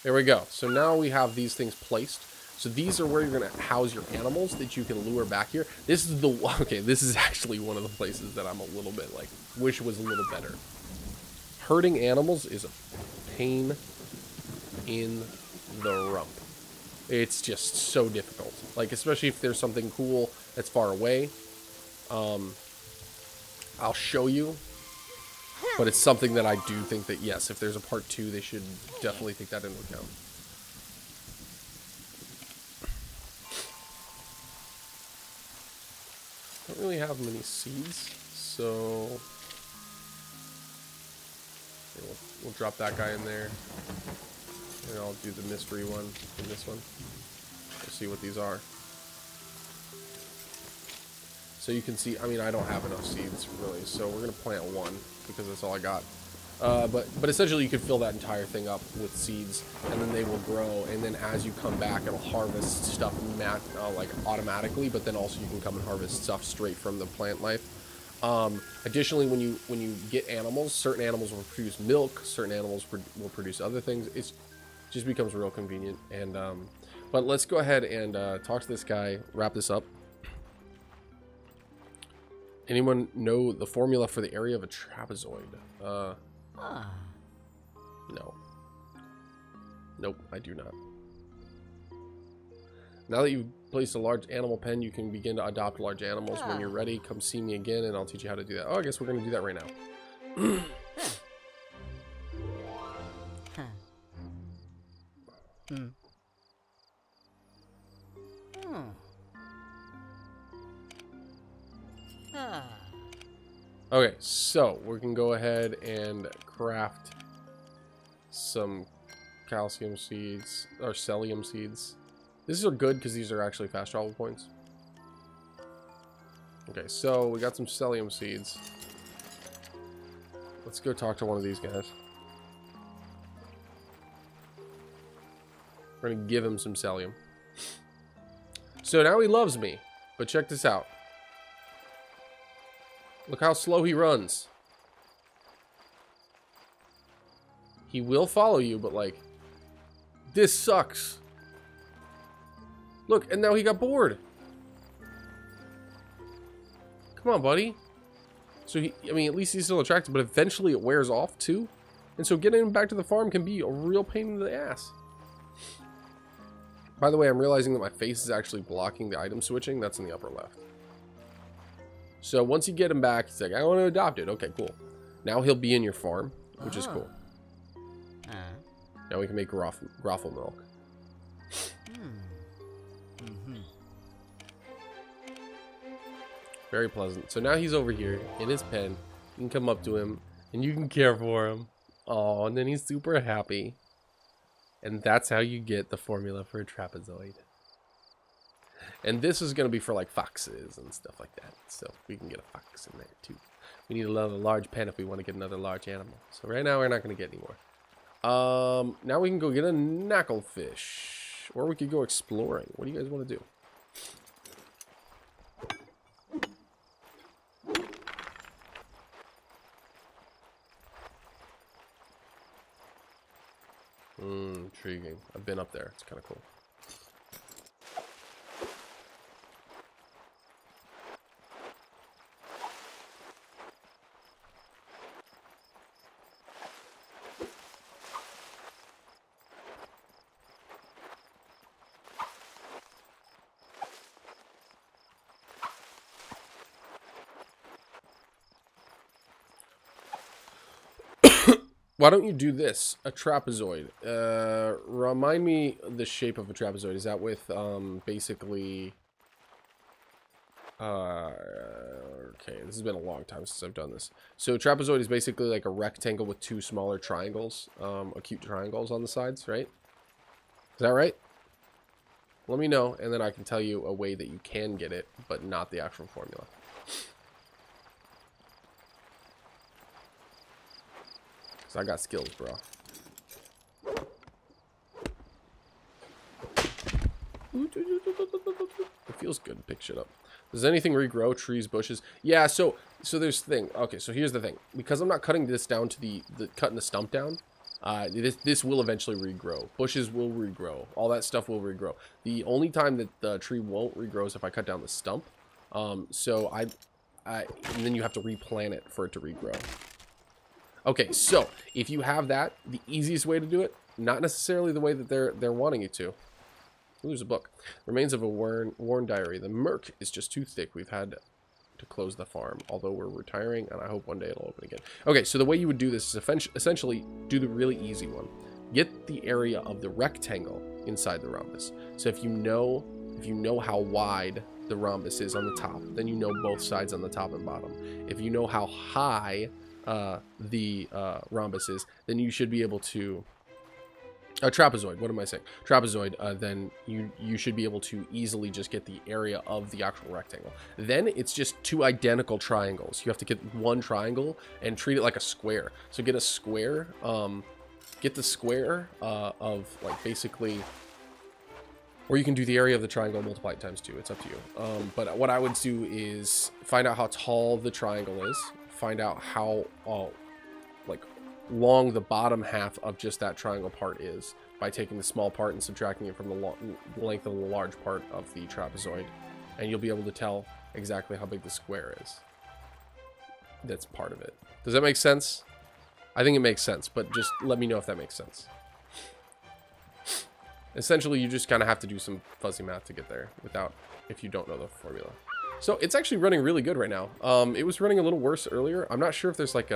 There we go. So now we have these things placed. So these are where you're gonna house your animals that you can lure back here. This is the okay. This is actually one of the places that I'm a little bit like wish was a little better. Herding animals is a pain in the rump. It's just so difficult. Like, especially if there's something cool that's far away. I'll show you. But it's something that I do think that, yes, if there's a part 2, they should definitely take that into account. Don't really have many seeds, so... We'll drop that guy in there, and I'll do the mystery one in this one. We'll see what these are. So you can see, I mean, I don't have enough seeds really, so we're gonna plant one because that's all I got. But essentially, you can fill that entire thing up with seeds, and then they will grow. And then as you come back, it'll harvest stuff like automatically. But then also you can come and harvest stuff straight from the plant life. Additionally, when you get animals, certain animals will produce milk, certain animals will produce other things. It just becomes real convenient. And but let's go ahead and talk to this guy, wrap this up. Anyone know the formula for the area of a trapezoid? No. Nope, I do not. Now that you've placed a large animal pen, you can begin to adopt large animals. When you're ready, come see me again and I'll teach you how to do that. Oh, I guess we're going to do that right now. Okay, so we can go ahead and craft some calcium seeds or psyllium seeds. These are good because these are actually fast travel points. Okay, so we got some psyllium seeds. Let's go talk to one of these guys. We're gonna give him some psyllium. So now he loves me, but check this out. Look how slow he runs. He will follow you, but like, this sucks. Look, and now he got bored. Come on, buddy. So I mean, at least he's still attracted, but eventually it wears off too. And so getting him back to the farm can be a real pain in the ass. By the way, I'm realizing that my face is actually blocking the item switching. That's in the upper left. So once you get him back, he's like, I want to adopt it. Okay, cool. Now he'll be in your farm, which is cool. Now we can make Groffle milk. Very pleasant. So now he's over here in his pen. You can come up to him and you can care for him. Oh, and then he's super happy. And that's how you get the formula for a trapezoid. And this is going to be for like foxes and stuff like that. So we can get a fox in there too. We need another large pen if we want to get another large animal. So right now we're not going to get any more. Now we can go get a knucklefish. Or we could go exploring. What do you guys want to do? Intriguing. I've been up there. It's kind of cool. Why don't you do this? A trapezoid. Remind me the shape of a trapezoid. Is that with, basically... okay, this has been a long time since I've done this. So trapezoid is basically like a rectangle with two smaller triangles, acute triangles on the sides, right? Is that right? Let me know, and then I can tell you a way that you can get it, but not the actual formula. So I got skills, bro. It feels good to pick shit up. Does anything regrow? Trees, bushes? Yeah, so there's the thing. Okay, so here's the thing. Because I'm not cutting this down to the cutting the stump down, this will eventually regrow. Bushes will regrow. All that stuff will regrow. The only time that the tree won't regrow is if I cut down the stump. So and then you have to replant it for it to regrow. Okay, so if you have that, the easiest way to do it, not necessarily the way that they're wanting you to. Ooh, there's a book. Remains of a worn diary. The murk is just too thick. We've had to close the farm, although we're retiring, and I hope one day it'll open again. Okay, so the way you would do this is essentially do the really easy one. Get the area of the rectangle inside the rhombus. So if you know how wide the rhombus is on the top, then you know both sides on the top and bottom. If you know how high the rhombus is, then you should be able to trapezoid, what am I saying? Trapezoid, then you should be able to easily just get the area of the actual rectangle. Then it's just two identical triangles. You have to get one triangle and treat it like a square. So get a square, get the square of like basically, or you can do the area of the triangle and multiply it times 2. It's up to you. But what I would do is find out how tall the triangle is, find out how like long the bottom half of just that triangle part is by taking the small part and subtracting it from the length of the large part of the trapezoid, and you'll be able to tell exactly how big the square is. That's part of it. Does that make sense? I think it makes sense, but just let me know if that makes sense. Essentially, you just kind of have to do some fuzzy math to get there if you don't know the formula. So it's actually running really good right now. It was running a little worse earlier. I'm not sure if there's like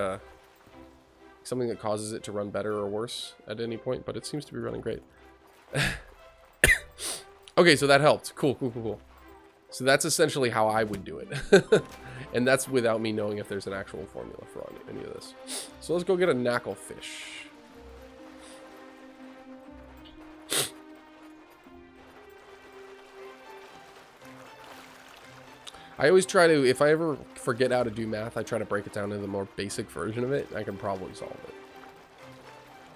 something that causes it to run better or worse at any point, but it seems to be running great. Okay, so that helped. Cool. So that's essentially how I would do it. And that's without me knowing if there's an actual formula for any of this. So let's go get a knucklefish. I always try to, if I ever forget how to do math, I try to break it down into the more basic version of it. I can probably solve it.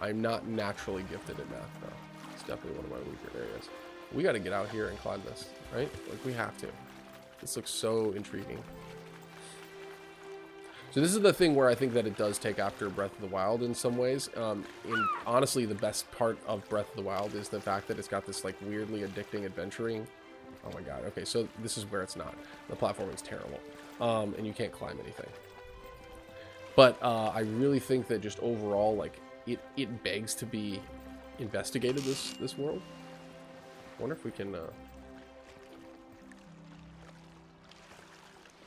I'm not naturally gifted at math, though. It's definitely one of my weaker areas. We got to get out here and climb this, right? Like, we have to. This looks so intriguing. So this is the thing where I think that it does take after Breath of the Wild in some ways. And honestly, the best part of Breath of the Wild is the fact that it's got this, like, weirdly addicting adventuring. Oh my god, okay, so this is where it's not. The platforming's terrible. And you can't climb anything. But I really think that just overall, like, it begs to be investigated, this world. I wonder if we can... This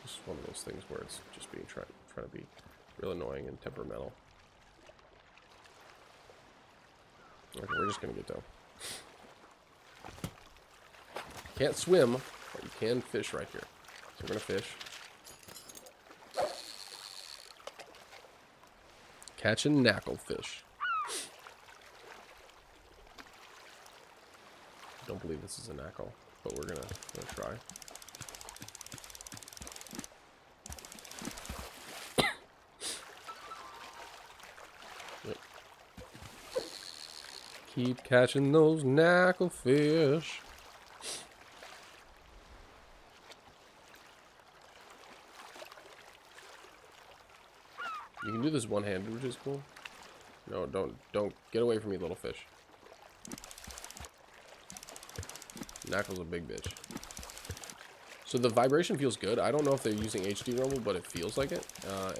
is one of those things where it's just being trying to be real annoying and temperamental. Okay, we're just gonna get down. Can't swim, but you can fish right here. So we're gonna fish. Catch a knucklefish. Don't believe this is a knuckle, but we're gonna try. Yep. Keep catching those knucklefish. You can do this one-handed, which is cool. No, don't get away from me, little fish. Knuckle's a big bitch. So the vibration feels good. I don't know if they're using HD rumble, but it feels like it,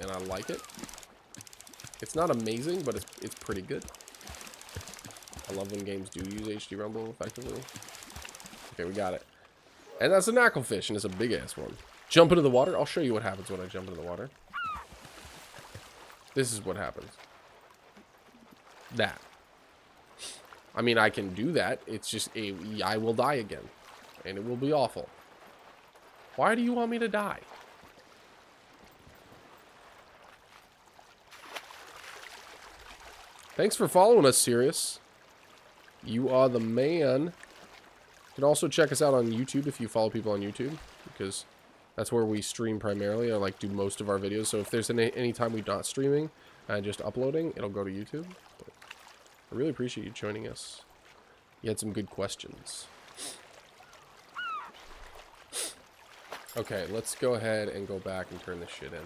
and I like it. It's not amazing, but it's pretty good. I love when games do use HD rumble effectively. Okay, we got it. And that's a knucklefish, and it's a big-ass one. Jump into the water. I'll show you what happens when I jump into the water. This is what happens. That. I mean, I can do that. It's just, I will die again. And it will be awful. Why do you want me to die? Thanks for following us, Sirius. You are the man. You can also check us out on YouTube if you follow people on YouTube, because that's where we stream primarily, or like do most of our videos. So if there's any time we're not streaming and just uploading, it'll go to YouTube. But I really appreciate you joining us. You had some good questions. Okay, let's go ahead and go back and turn this shit in.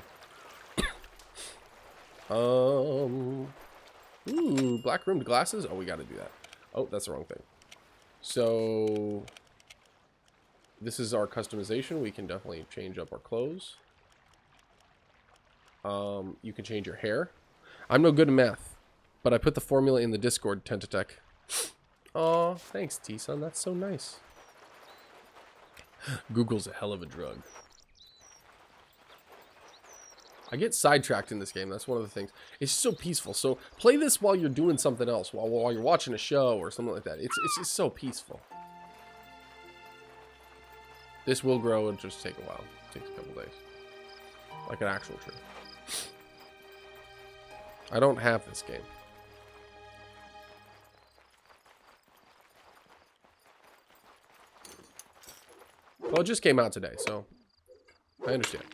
Ooh, black rimmed glasses. Oh, we got to do that. Oh, that's the wrong thing. So this is our customization. We can definitely change up our clothes. You can change your hair. I'm no good at math, but I put the formula in the Discord, Tentatech. Aw, thanks, T-Sun. That's so nice. Google's a hell of a drug. I get sidetracked in this game. That's one of the things. It's so peaceful. So play this while you're doing something else, while you're watching a show or something like that. It's just so peaceful. This will grow and just take a while. It takes a couple days. Like an actual tree. I don't have this game. Well, it just came out today, so I understand.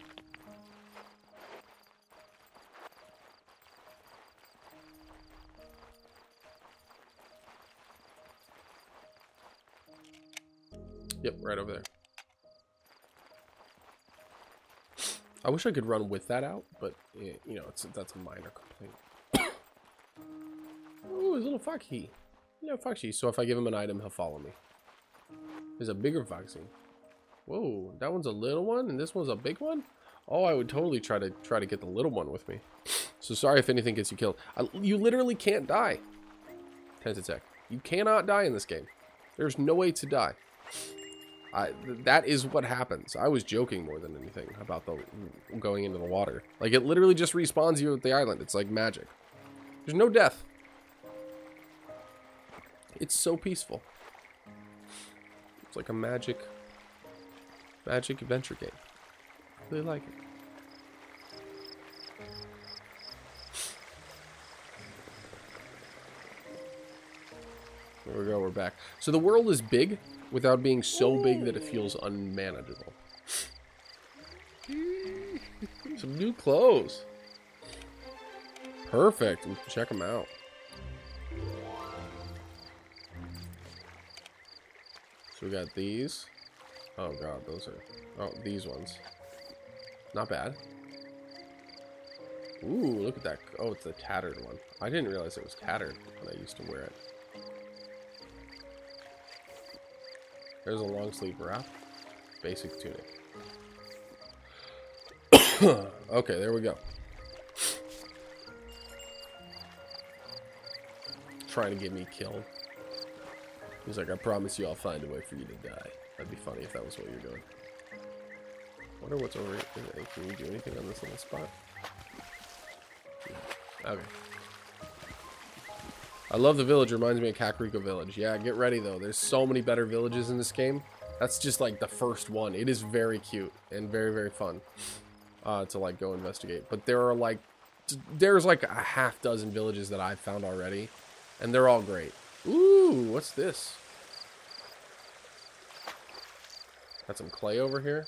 Yep, right over there. I wish I could run with that out, but you know, that's a minor complaint. Ooh, his little foxy. Little foxy. So if I give him an item, he'll follow me. There's a bigger foxy. Whoa, that one's a little one, and this one's a big one. Oh, I would totally try to get the little one with me. So sorry if anything gets you killed. You literally can't die. Tentatech. You cannot die in this game. There's no way to die. That is what happens. I was joking more than anything about the going into the water. Like, it literally just respawns you at the island. It's like magic. There's no death. It's so peaceful. It's like a magic adventure game. I really like it. There we go, we're back. So the world is big without being so big that it feels unmanageable. Some new clothes. Perfect. We can check them out. So we got these. Oh god, those are... Oh, these ones. Not bad. Ooh, look at that. Oh, it's the tattered one. I didn't realize it was tattered when I used to wear it. There's a long sleeve wrap. Basic tunic. Okay, there we go. Trying to get me killed. He's like, I promise you I'll find a way for you to die. That'd be funny if that was what you're doing. Wonder what's over here. Can we do anything on this little spot? No. Okay. I love the village. Reminds me of Kakariko Village. Yeah, get ready though. There's so many better villages in this game. That's just like the first one. It is very cute and very, very fun to like go investigate. But there are like, there's like a half dozen villages that I've found already, and they're all great. Ooh, what's this? Got some clay over here.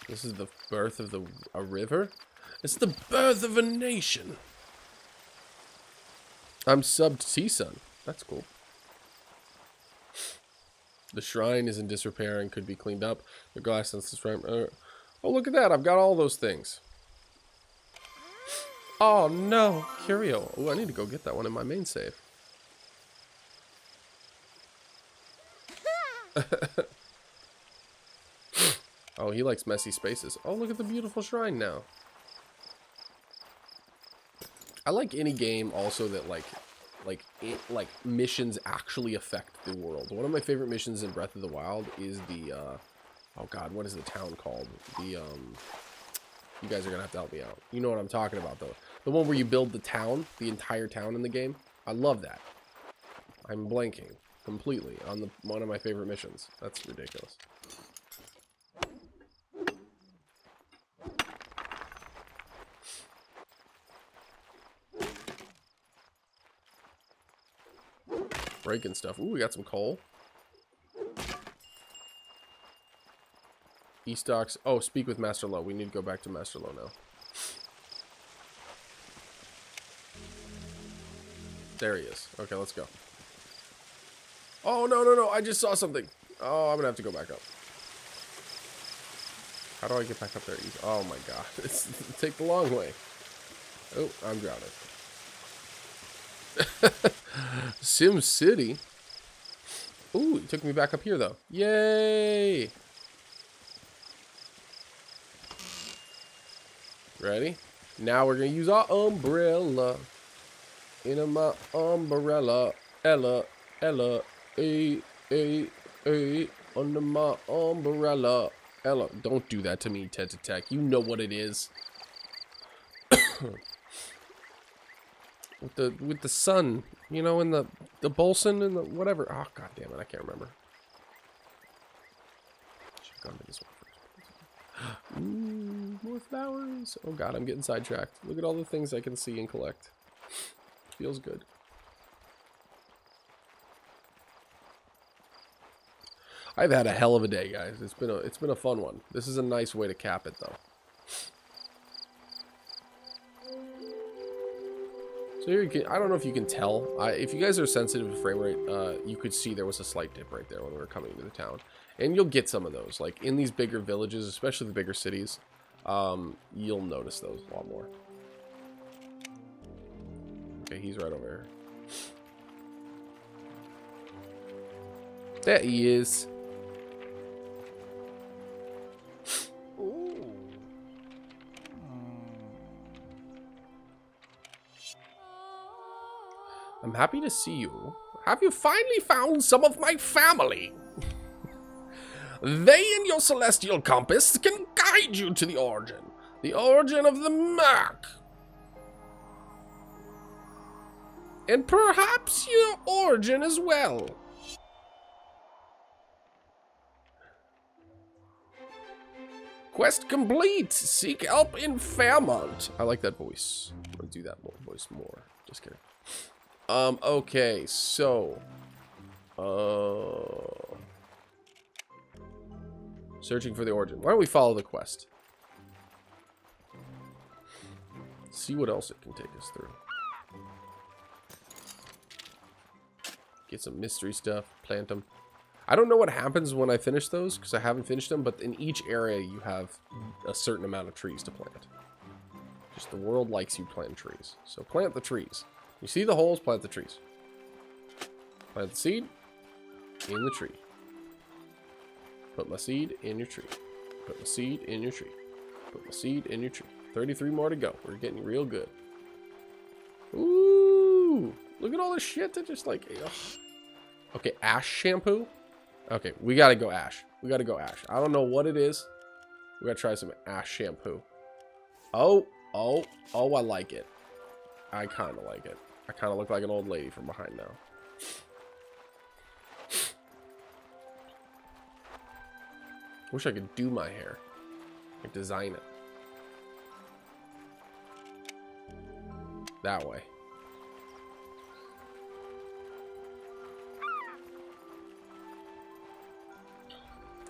This is the birth of a river. It's the birth of a nation. I'm subbed T-Sun. That's cool. The shrine is in disrepair and could be cleaned up. The glass since the shrine... oh, look at that. I've got all those things. Oh, no. Curio. Oh, I need to go get that one in my main save. Oh, he likes messy spaces. Oh, look at the beautiful shrine now. I like any game also that like missions actually affect the world. One of my favorite missions in Breath of the Wild is the oh god, what is the town called? The you guys are gonna have to help me out. You know what I'm talking about though. The one where you build the town, the entire town in the game. I love that. I'm blanking completely on the one of my favorite missions. That's ridiculous. Breaking stuff. Ooh, we got some coal. E-stocks. Oh, speak with Master Low. We need to go back to Master Low now. There he is. Okay, let's go. Oh, no, no, no. I just saw something. Oh, I'm going to have to go back up. How do I get back up there? Oh, my God. Take the long way. Oh, I'm drowning. Sim City. Ooh, it took me back up here though. Yay! Ready? Now we're gonna use our umbrella. In my umbrella, Ella, Ella, under my umbrella, Ella. Don't do that to me, Ted to Tech. You know what it is. With the sun, you know, and the Bolson and the whatever. Oh, god damn it, I can't remember. Should've gone to this one first. Ooh, more flowers. Oh god, I'm getting sidetracked. Look at all the things I can see and collect. Feels good. I've had a hell of a day, guys. It's been a fun one. This is a nice way to cap it, though. So here you can, I don't know if you can tell. If you guys are sensitive to frame rate, you could see there was a slight dip right there when we were coming into the town. And you'll get some of those. Like in these bigger villages, especially the bigger cities, you'll notice those a lot more. Okay, he's right over here. There he is. I'm happy to see you. Have you finally found some of my family? They and your celestial compass can guide you to the origin of the Mac. And perhaps your origin as well. Quest complete. Seek help in Fairmont. I like that voice. I'm gonna do that voice more. Just kidding. Okay, so searching for the origin. Why don't we follow the quest? See what else it can take us through. Get some mystery stuff, plant them. I don't know what happens when I finish those because I haven't finished them, but in each area you have a certain amount of trees to plant. Just the world likes you planting trees. So plant the trees. You see the holes, plant the trees. Plant the seed in the tree. Put my seed in your tree. Put my seed in your tree. Put my seed in your tree. 33 more to go. We're getting real good. Ooh! Look at all this shit that just like... Ugh. Okay, ash shampoo? Okay, we gotta go ash. We gotta go ash. I don't know what it is. We gotta try some ash shampoo. Oh, I like it. I kind of like it. I kind of look like an old lady from behind now. Wish I could do my hair. Like design it. That way.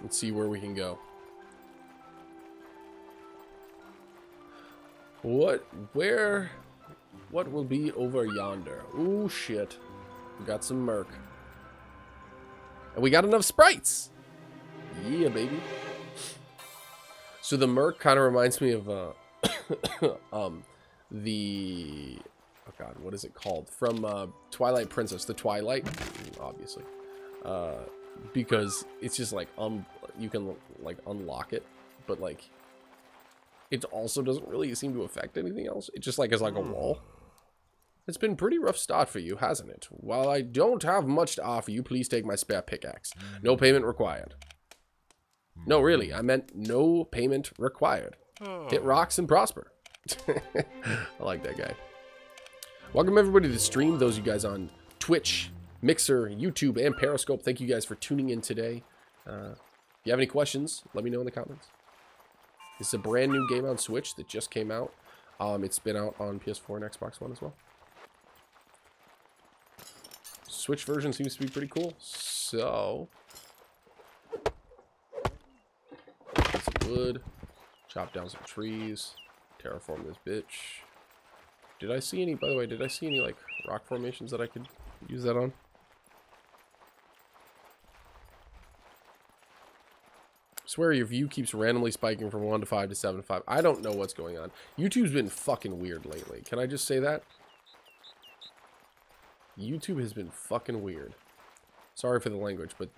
Let's see where we can go. What will be over yonder? Ooh, shit. We got some Merc. And we got enough sprites. Yeah, baby. So the Merc kind of reminds me of the... Oh god, what is it called? From Twilight Princess, the Twilight, obviously. Because it's just like, you can like unlock it, but like, it also doesn't really seem to affect anything else. It just like is like a wall. It's been pretty rough start for you, hasn't it? While I don't have much to offer you, please take my spare pickaxe. No payment required. No, really, I meant no payment required. Hit rocks and prosper. I like that guy. Welcome everybody to the stream, those of you guys on Twitch, Mixer, YouTube, and Periscope. Thank you guys for tuning in today. If you have any questions, let me know in the comments. This is a brand new game on Switch that just came out. It's been out on PS4 and Xbox One as well. Switch version seems to be pretty cool. So, get some wood, chop down some trees, terraform this bitch. Did I see any, by the way, did I see any, like, rock formations that I could use that on? I swear your view keeps randomly spiking from 1 to 5 to 7 to 5. I don't know what's going on. YouTube's been fucking weird lately. Can I just say that? YouTube has been fucking weird. Sorry for the language, but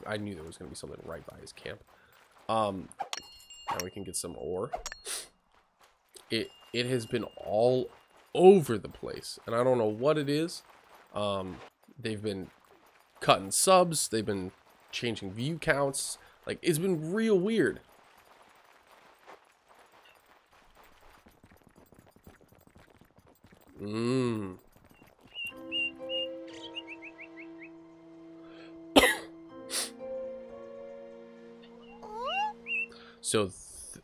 I knew there was going to be something right by his camp. Now we can get some ore. It has been all over the place, and I don't know what it is. They've been cutting subs, they've been changing view counts. Like, it's been real weird. So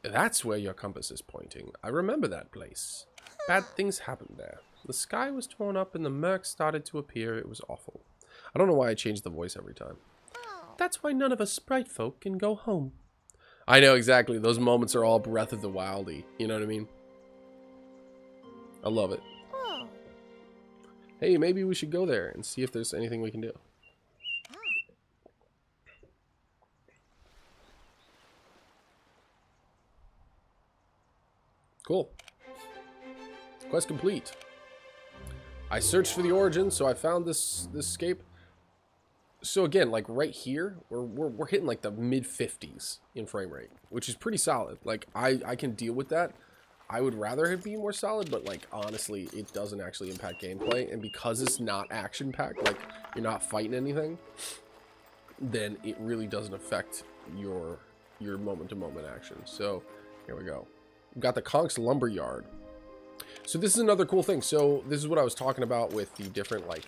that's where your compass is pointing. I remember that place. Bad things happened there. The sky was torn up and the murk started to appear. It was awful. I don't know why I change the voice every time. That's why none of us sprite folk can go home. I know exactly. Those moments are all Breath of the Wildy. You know what I mean? I love it. Hey, maybe we should go there and see if there's anything we can do. Cool. Quest complete. I searched for the origin, so I found this escape. So again, like right here, we're hitting like the mid-50s in frame rate, which is pretty solid. Like I can deal with that. I would rather it be more solid, but like honestly, it doesn't actually impact gameplay, and because it's not action-packed, like you're not fighting anything, then it really doesn't affect your moment-to-moment action. So here we go. We've got the Conk's Lumber Yard. So this is another cool thing. So this is what I was talking about with the different like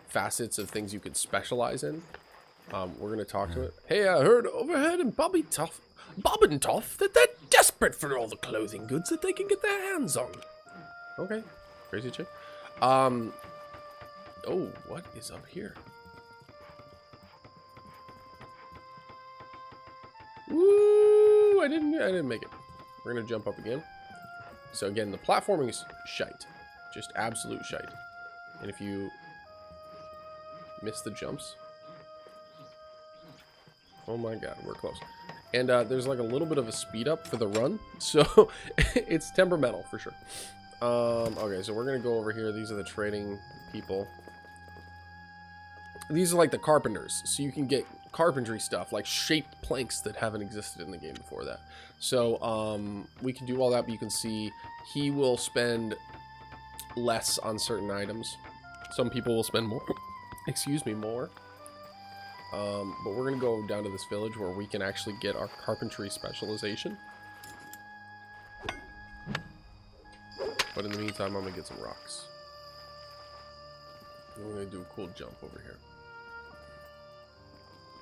facets of things you could specialize in. We're gonna talk to it. Hey, I heard overheard in Bob and Toff that they're desperate for all the clothing goods that they can get their hands on. Okay, crazy chick. Oh, what is up here? Woo! I didn't make it. We're gonna jump up again. So again, the platforming is shite. Just absolute shite. And if you miss the jumps... Oh my god, we're close. And there's like a little bit of a speed up for the run. So it's temperamental for sure. Okay, so we're gonna go over here. These are the trading people. These are like the carpenters. So you can get carpentry stuff, like shaped planks that haven't existed in the game before that. So we can do all that, but you can see he will spend less on certain items. Some people will spend more. Excuse me, more. But we're gonna go down to this village where we can actually get our carpentry specialization. But in the meantime, I'm gonna get some rocks. And we're gonna do a cool jump over here.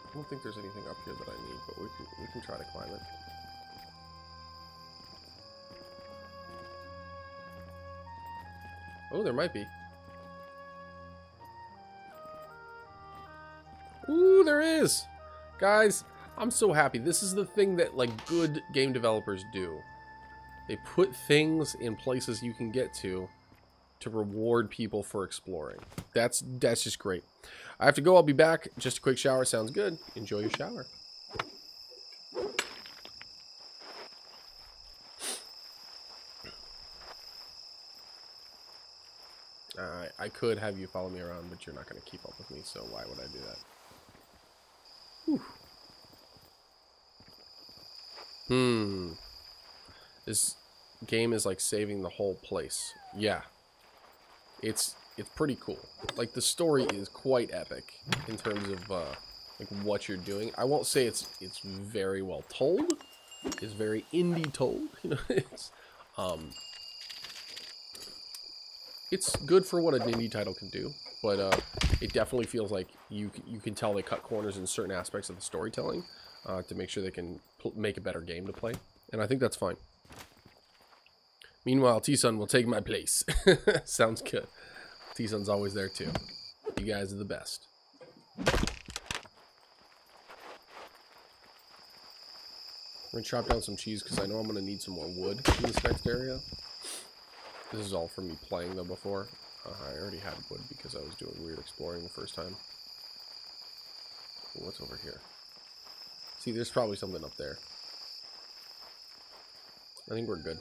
I don't think there's anything up here that I need, but we can try to climb it. Oh, there might be. Ooh, there is! Guys, I'm so happy. This is the thing that, like, good game developers do. They put things in places you can get to to reward people for exploring. That's just great. I have to go. I'll be back. Just a quick shower. Sounds good. Enjoy your shower. I could have you follow me around, but you're not going to keep up with me, so why would I do that? This game is like saving the whole place. Yeah. It's pretty cool. Like, the story is quite epic in terms of like what you're doing. I won't say it's very well told. It's very indie told, you know. It's good for what an indie title can do, but it definitely feels like you can tell they cut corners in certain aspects of the storytelling to make sure they can make a better game to play, and I think that's fine. Meanwhile, T-Sun will take my place. Sounds good. T-Sun's always there too. You guys are the best. I'm gonna chop down some cheese because I know I'm gonna need some more wood in this next area. This is all from me playing though before. I already had wood because I was doing weird exploring the first time. What's over here? See, there's probably something up there. I think we're good.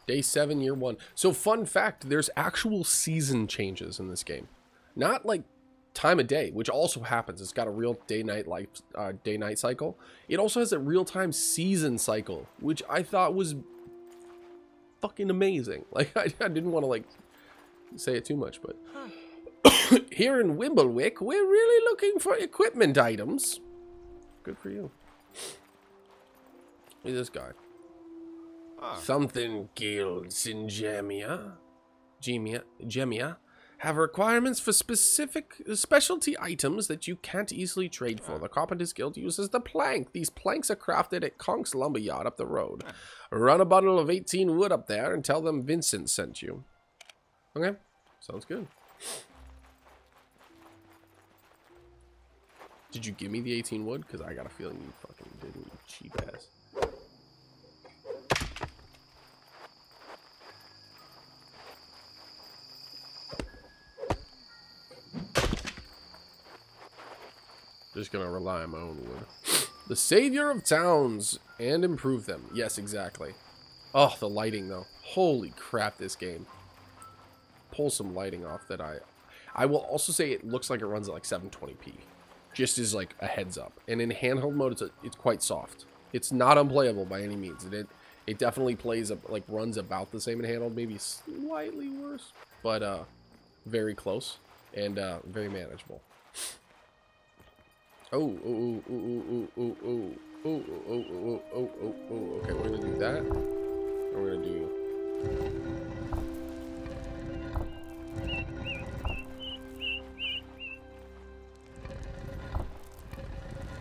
Day 7, year 1. So, fun fact, there's actual season changes in this game. Not like time of day, which also happens. It's got a real day-night cycle. It also has a real-time season cycle, which I thought was fucking amazing. Like, I didn't want to, like, say it too much, but here in Wimblewick, we're really looking for equipment items. Good for you. Look at this guy. Something guilds in Gemia have requirements for specialty items that you can't easily trade for. The Carpenters Guild uses the plank. These planks are crafted at Conk's Lumberyard up the road. Run a bundle of 18 wood up there and tell them Vincent sent you. Okay, sounds good. Did you give me the 18 wood? Because I got a feeling you fucking didn't, you cheap ass. Just gonna rely on my own wood. The savior of towns and improve them. Yes, exactly. Oh, the lighting though. Holy crap, this game. Pull some lighting off that I will also say it looks like it runs at like 720p. Just as like a heads up. And in handheld mode, it's quite soft. It's not unplayable by any means. It definitely plays like runs about the same in handheld, maybe slightly worse, but very close and very manageable. Okay, we're gonna do that. And we're gonna do.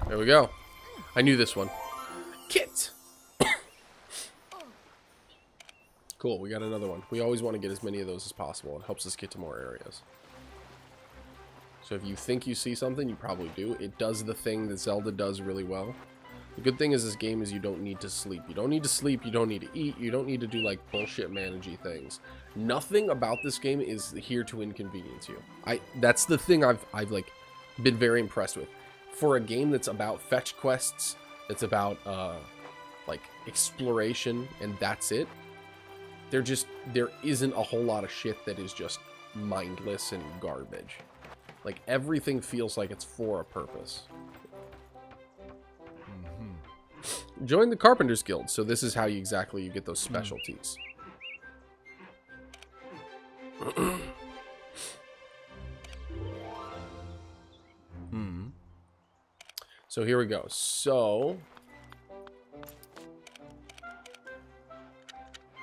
There we go. I knew this one. Kit! Cool, we got another one. We always want to get as many of those as possible. It helps us get to more areas. So if you think you see something, you probably do. It does the thing that Zelda does really well. The good thing is this game is you don't need to sleep. You don't need to sleep, you don't need to eat, you don't need to do like bullshit managey things. Nothing about this game is here to inconvenience you. That's the thing I've like been very impressed with. For a game that's about fetch quests, it's about like exploration, and that's it. There isn't a whole lot of shit that is just mindless and garbage. Like, everything feels like it's for a purpose. Join the Carpenters Guild. So this is how you get those specialties. So here we go. So...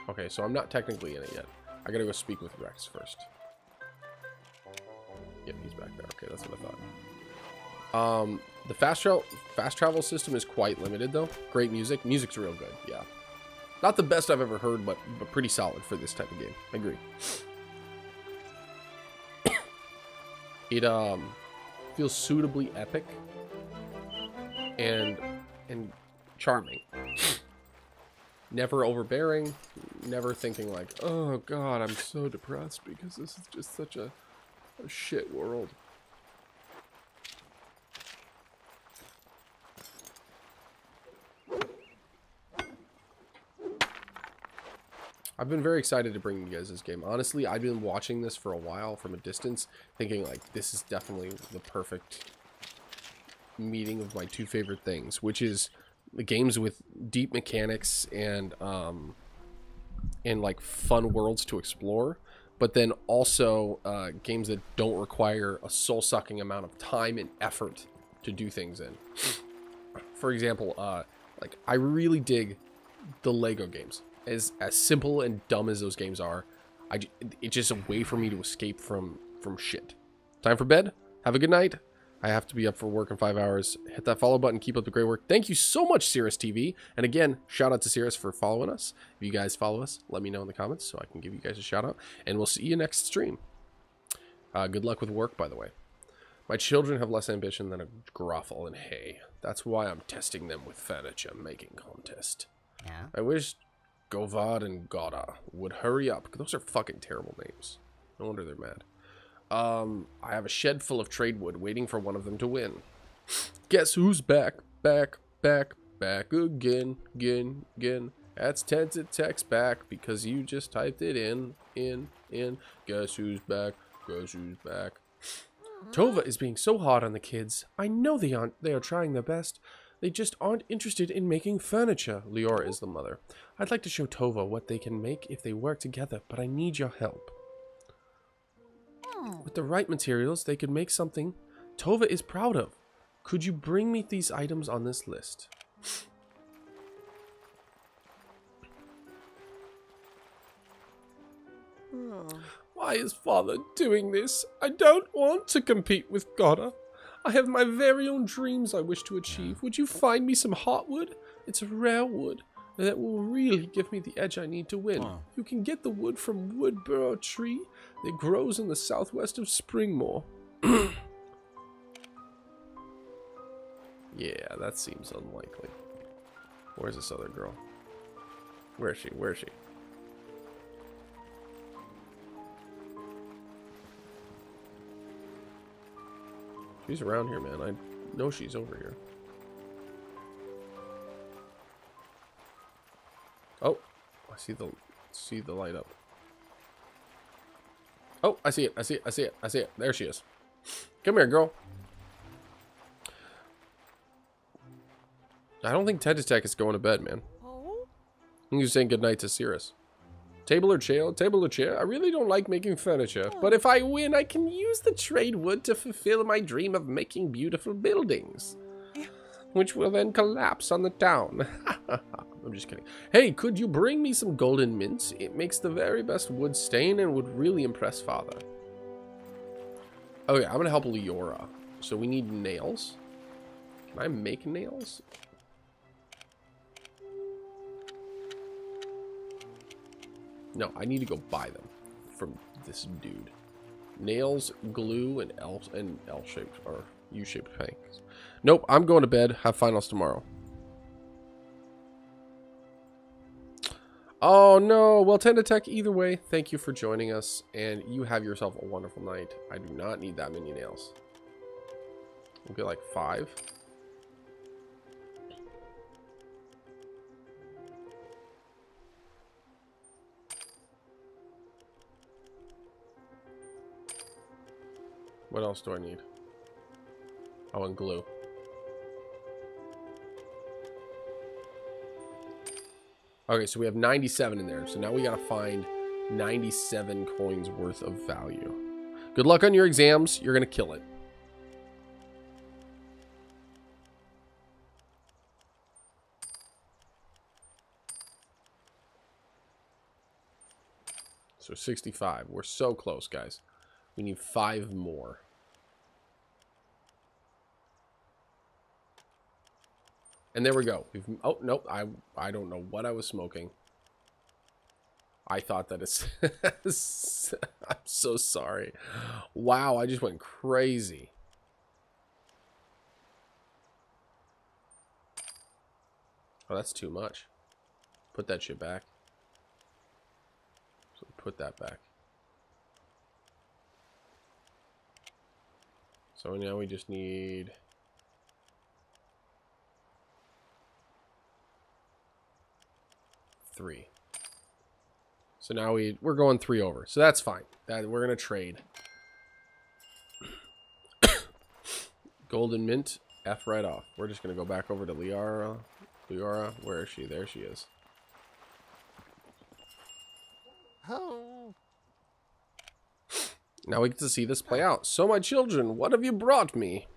okay, so I'm not technically in it yet. I gotta go speak with Rex first. Yep, he's back there. Okay, that's what I thought. The fast travel system is quite limited, though. Great music. Music's real good, yeah. Not the best I've ever heard, but pretty solid for this type of game. I agree. It feels suitably epic and charming. Never overbearing, never thinking like, oh god, I'm so depressed because this is just such a shit world. I've been very excited to bring you guys this game. Honestly, I've been watching this for a while from a distance, thinking like this is definitely the perfect meeting of my two favorite things, which is the games with deep mechanics and like fun worlds to explore, but then also games that don't require a soul-sucking amount of time and effort to do things in. For example, like I really dig the Lego games. As simple and dumb as those games are, it's just a way for me to escape from shit. Time for bed. Have a good night. I have to be up for work in 5 hours. Hit that follow button. Keep up the great work. Thank you so much, Cirrus TV. And again, shout out to Cirrus for following us. If you guys follow us, let me know in the comments so I can give you guys a shout out. And we'll see you next stream. Good luck with work, by the way. My children have less ambition than a gruffle and hay. That's why I'm testing them with furniture making contest. Yeah. I wish Govad and Goda would hurry up. Those are fucking terrible names. No wonder they're mad. I have a shed full of trade wood waiting for one of them to win. Guess who's back? Back again. That's Tented Text back because you just typed it in. Guess who's back? Guess who's back? Tova is being so hard on the kids. I know they are trying their best. They just aren't interested in making furniture. Leora is the mother. I'd like to show Tova what they can make if they work together, but I need your help. With the right materials, they could make something Tova is proud of. Could you bring me these items on this list? Why is father doing this? I don't want to compete with Goda. I have my very own dreams I wish to achieve. Would you find me some heartwood? It's a rare wood that will really give me the edge I need to win. You can get the wood from Woodburrow Tree that grows in the southwest of Springmore. Yeah, that seems unlikely. Where's this other girl? Where is she? Where is she? She's around here, man. I know she's over here. Oh, I see the light up. Oh, I see it. There she is. Come here, girl. I don't think Tentatek is going to bed, man. I think you're saying goodnight to Cirrus. Table or chair? Table or chair? I really don't like making furniture, but if I win, I can use the trade wood to fulfill my dream of making beautiful buildings, which will then collapse on the town. I'm just kidding. Hey, could you bring me some golden mints? It makes the very best wood stain and would really impress father. Okay, I'm gonna help Leora. So we need nails. Can I make nails? No, I need to go buy them from this dude. Nails, glue, and L-shaped or U-shaped planks. Nope, I'm going to bed. Have finals tomorrow. Oh no, well, Tentatek, either way, thank you for joining us, and you have yourself a wonderful night. I do not need that many nails. We'll get like 5. What else do I need? Oh, and glue. Okay, so we have 97 in there. So now we gotta find 97 coins worth of value. Good luck on your exams. You're gonna kill it. So 65. We're so close, guys. We need 5 more. And there we go. Oh, nope. I don't know what I was smoking. I thought that it's... I'm so sorry. Wow, I just went crazy. Oh, that's too much. Put that shit back. So put that back. So now we just need... three. So now we're going 3 over. So that's fine. We're gonna trade. Golden mint, F right off. We're just gonna go back over to Liara. Liara, where is she? There she is. Oh. Now we get to see this play out. So my children, what have you brought me?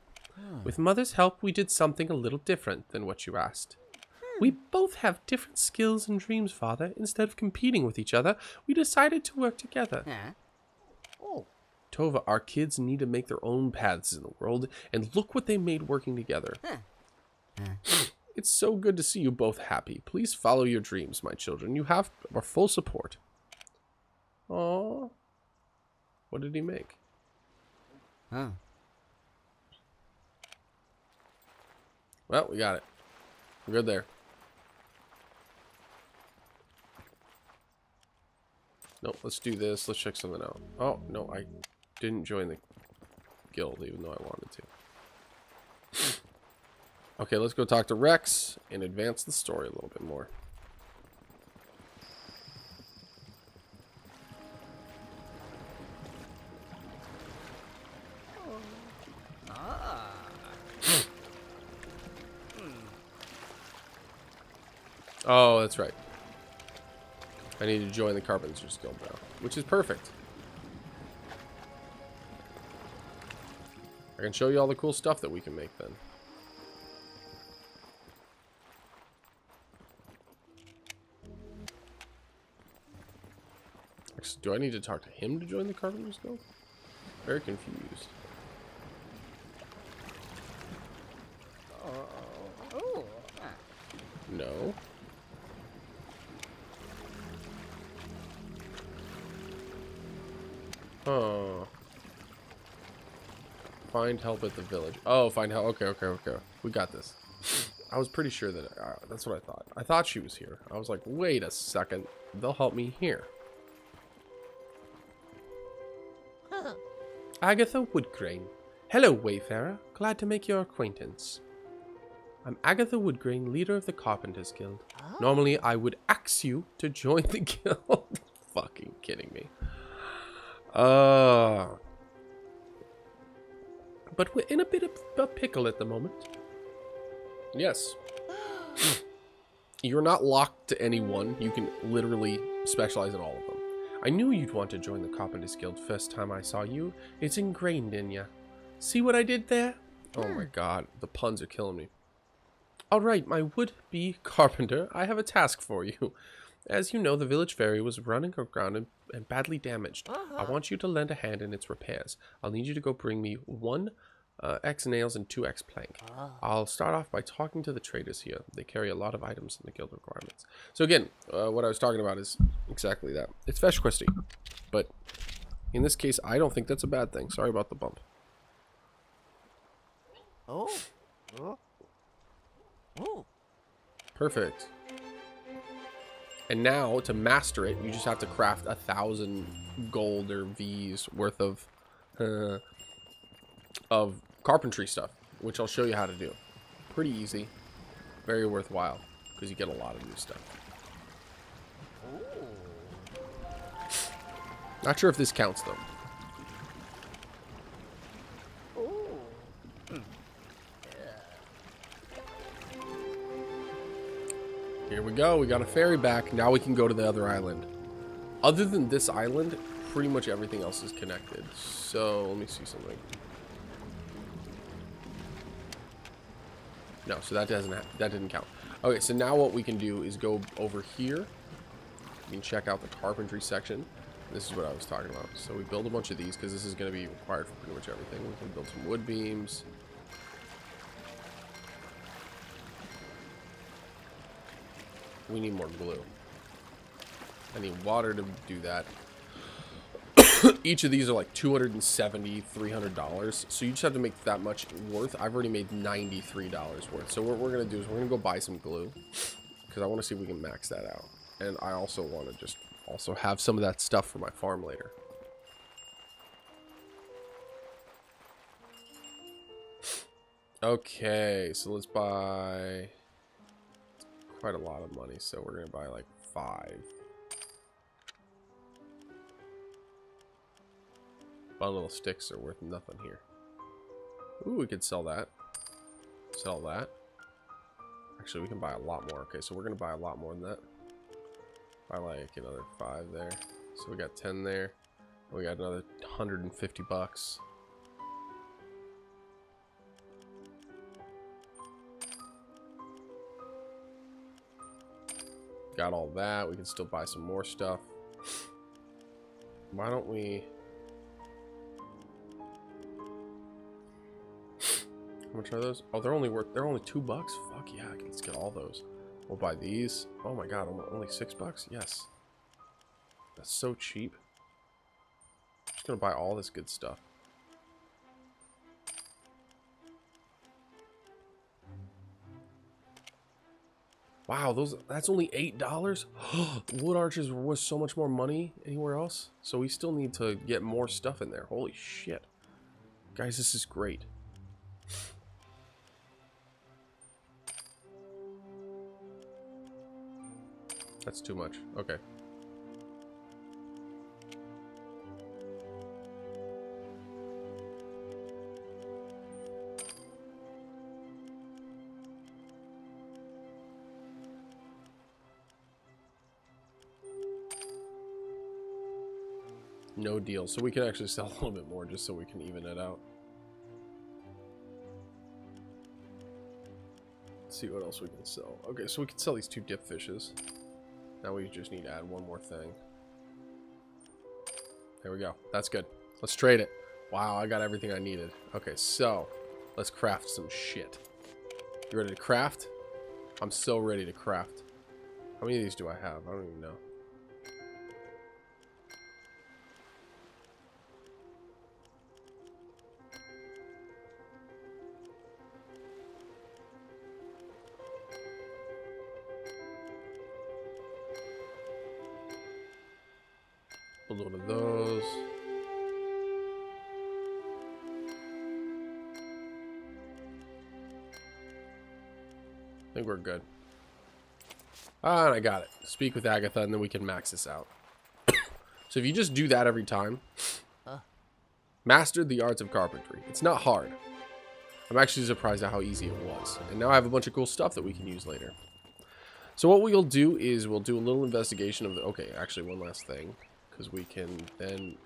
With Mother's help, we did something a little different than what you asked. We both have different skills and dreams, Father. Instead of competing with each other, we decided to work together. Oh. Tova, our kids need to make their own paths in the world, and look what they made working together. It's so good to see you both happy. Please follow your dreams, my children. You have our full support. Aww. What did he make? Huh. Well, we got it. We're good there. Nope, let's do this. Let's check something out. Oh, no, I didn't join the guild, even though I wanted to. Okay, let's go talk to Rex and advance the story a little bit more. Oh, that's right. I need to join the Carpenter's Guild now, which is perfect. I can show you all the cool stuff that we can make then. Actually, do I need to talk to him to join the Carpenter's Guild? Very confused. No. Oh. Find help at the village. Oh, find help. Okay. We got this. I was pretty sure that... that's what I thought. I thought she was here. I was like, wait a second. They'll help me here. Agatha Woodgrain. Hello, Wayfarer. Glad to make your acquaintance. I'm Agatha Woodgrain, leader of the Carpenters Guild. Normally, I would axe you to join the guild. Fucking kidding me. But we're in a bit of a pickle at the moment. Yes. You're not locked to any one. You can literally specialize in all of them. I knew you'd want to join the Carpenters Guild first time I saw you. It's ingrained in you. See what I did there? Oh my god, the puns are killing me. Alright, my would-be carpenter, I have a task for you. As you know, the village ferry was running aground and badly damaged. I want you to lend a hand in its repairs. I'll need you to go bring me 1 X nails and 2 X plank. I'll start off by talking to the traders here. They carry a lot of items in the guild requirements. So again, what I was talking about is exactly that. It's fetch questing, but in this case, I don't think that's a bad thing. Sorry about the bump. Perfect. And now to master it, you just have to craft 1,000 gold or V's worth of carpentry stuff, which I'll show you how to do. Pretty easy, very worthwhile, because you get a lot of new stuff. Not sure if this counts though. Here we go. We got a ferry back. Now we can go to the other island. Other than this island, pretty much everything else is connected. So let me see something. No, so that didn't count. Okay, so now what we can do is go over here. You can check out the carpentry section. This is what I was talking about. So we build a bunch of these because this is going to be required for pretty much everything. We can build some wood beams. We need more glue. I need water to do that. Each of these are like $270, $300. So you just have to make that much worth. I've already made $93 worth. So what we're going to do is we're going to go buy some glue. because I want to see if we can max that out. And I also want to just also have some of that stuff for my farm later. Okay, so let's buy quite a lot of money. So we're going to buy like 5. Bundle of sticks are worth nothing here. Ooh, we could sell that. Sell that. Actually, we can buy a lot more. Okay, so we're going to buy a lot more than that. Buy like another 5 there. So we got 10 there. We got another 150 bucks. Got all that. We can still buy some more stuff. Why don't we... How much are those? Oh, they're only $2. Fuck yeah, let's get all those. We'll buy these. Oh my god, only $6? Yes. That's so cheap. I'm just gonna buy all this good stuff. Wow, that's only $8? Wood arches was so much more money anywhere else. So we still need to get more stuff in there. Holy shit. Guys, this is great. That's too much. Okay. No deal. So we can actually sell a little bit more just so we can even it out. Let's see what else we can sell. Okay, so we can sell these 2 dip fishes. Now we just need to add one more thing. There we go. That's good. Let's trade it. Wow, I got everything I needed. Okay, so let's craft some shit. You ready to craft? I'm so ready to craft. How many of these do I have? I don't even know. A load of those. I think we're good. Ah, and I got it. Speak with Agatha, and then we can max this out. So if you just do that every time, mastered the arts of carpentry. It's not hard. I'm actually surprised at how easy it was. And now I have a bunch of cool stuff that we can use later. So what we'll do is we'll do a little investigation of the... Okay, actually one last thing. Because we can then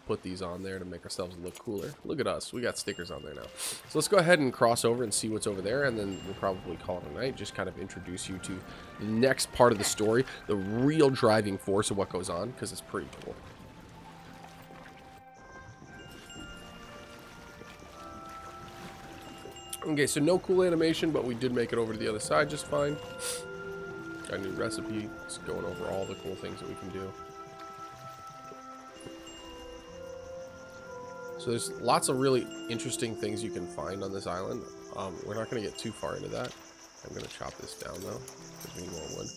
put these on there to make ourselves look cooler. Look at us. We got stickers on there now. So let's go ahead and cross over and see what's over there. And then we'll probably call it a night. Just kind of introduce you to the next part of the story. The real driving force of what goes on. Because it's pretty cool. Okay, so no cool animation. But we did make it over to the other side just fine. Got a new recipe. It's going over all the cool things that we can do. So there's lots of really interesting things you can find on this island. We're not going to get too far into that. I'm going to chop this down though, because we need more wood.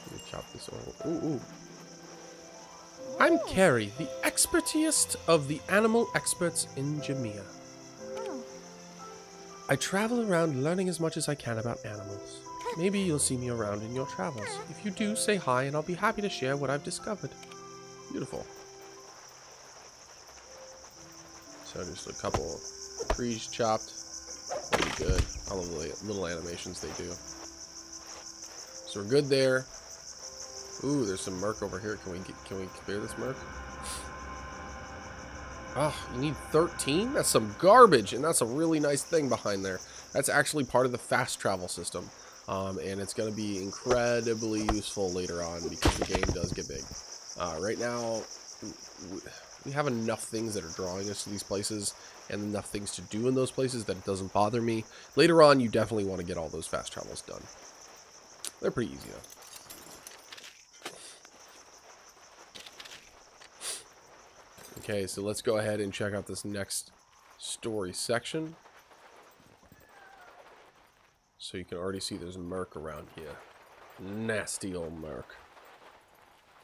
Let me chop this over. Ooh, ooh. I'm Carrie, the expertest of the animal experts in Jamia. I travel around learning as much as I can about animals. Maybe you'll see me around in your travels. If you do, say hi and I'll be happy to share what I've discovered. Beautiful. So just a couple trees chopped. That'll be good. I love the little animations they do. So we're good there. Ooh, there's some murk over here. Can we clear this murk? Oh, you need 13? That's some garbage, and that's a really nice thing behind there. That's actually part of the fast travel system, and it's going to be incredibly useful later on because the game does get big. Right now, we have enough things that are drawing us to these places and enough things to do in those places that it doesn't bother me. Later on, you definitely want to get all those fast travels done. They're pretty easy, though. Okay, so let's go ahead and check out this next story section. So you can already see there's murk around here. Nasty old murk.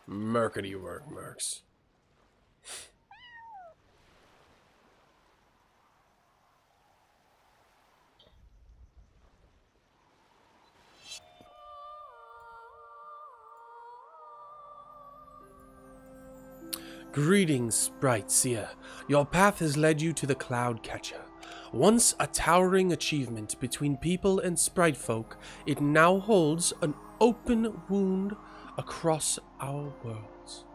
Murkety work, murks. Greetings, Sprite Seer. Your path has led you to the Cloud Catcher. Once a towering achievement between people and sprite folk, it now holds an open wound across our worlds.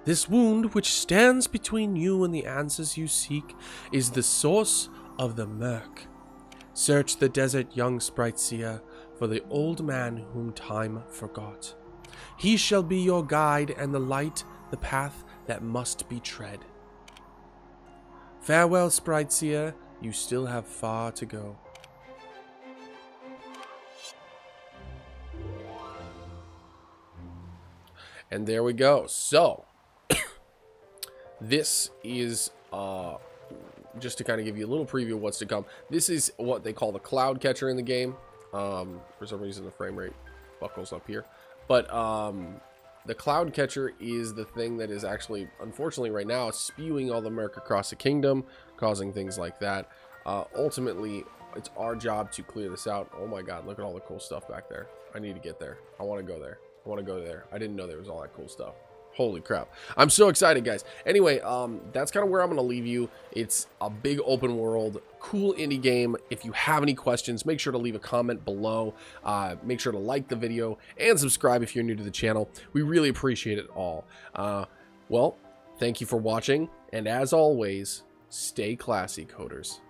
This wound, which stands between you and the answers you seek, is the source of the murk. Search the desert, young Sprite Seer, for the old man whom time forgot. He shall be your guide and the light, the path that must be tread. Farewell, Sprite Seer, you still have far to go. And there we go. So, this is, just to kind of give you a little preview of what's to come. This is what they call the Cloud Catcher in the game. For some reason, the frame rate buckles up here. But, the Cloud Catcher is the thing that is actually, unfortunately right now, spewing all the murk across the kingdom, causing things like that. Ultimately, it's our job to clear this out. Oh my god, look at all the cool stuff back there. I need to get there. I want to go there. I want to go there. I didn't know there was all that cool stuff. Holy crap. I'm so excited, guys. Anyway, that's kind of where I'm going to leave you. It's a big open world, cool indie game. If you have any questions, make sure to leave a comment below. Make sure to like the video and subscribe if you're new to the channel. We really appreciate it all. Well, thank you for watching. And as always, stay classy, coders.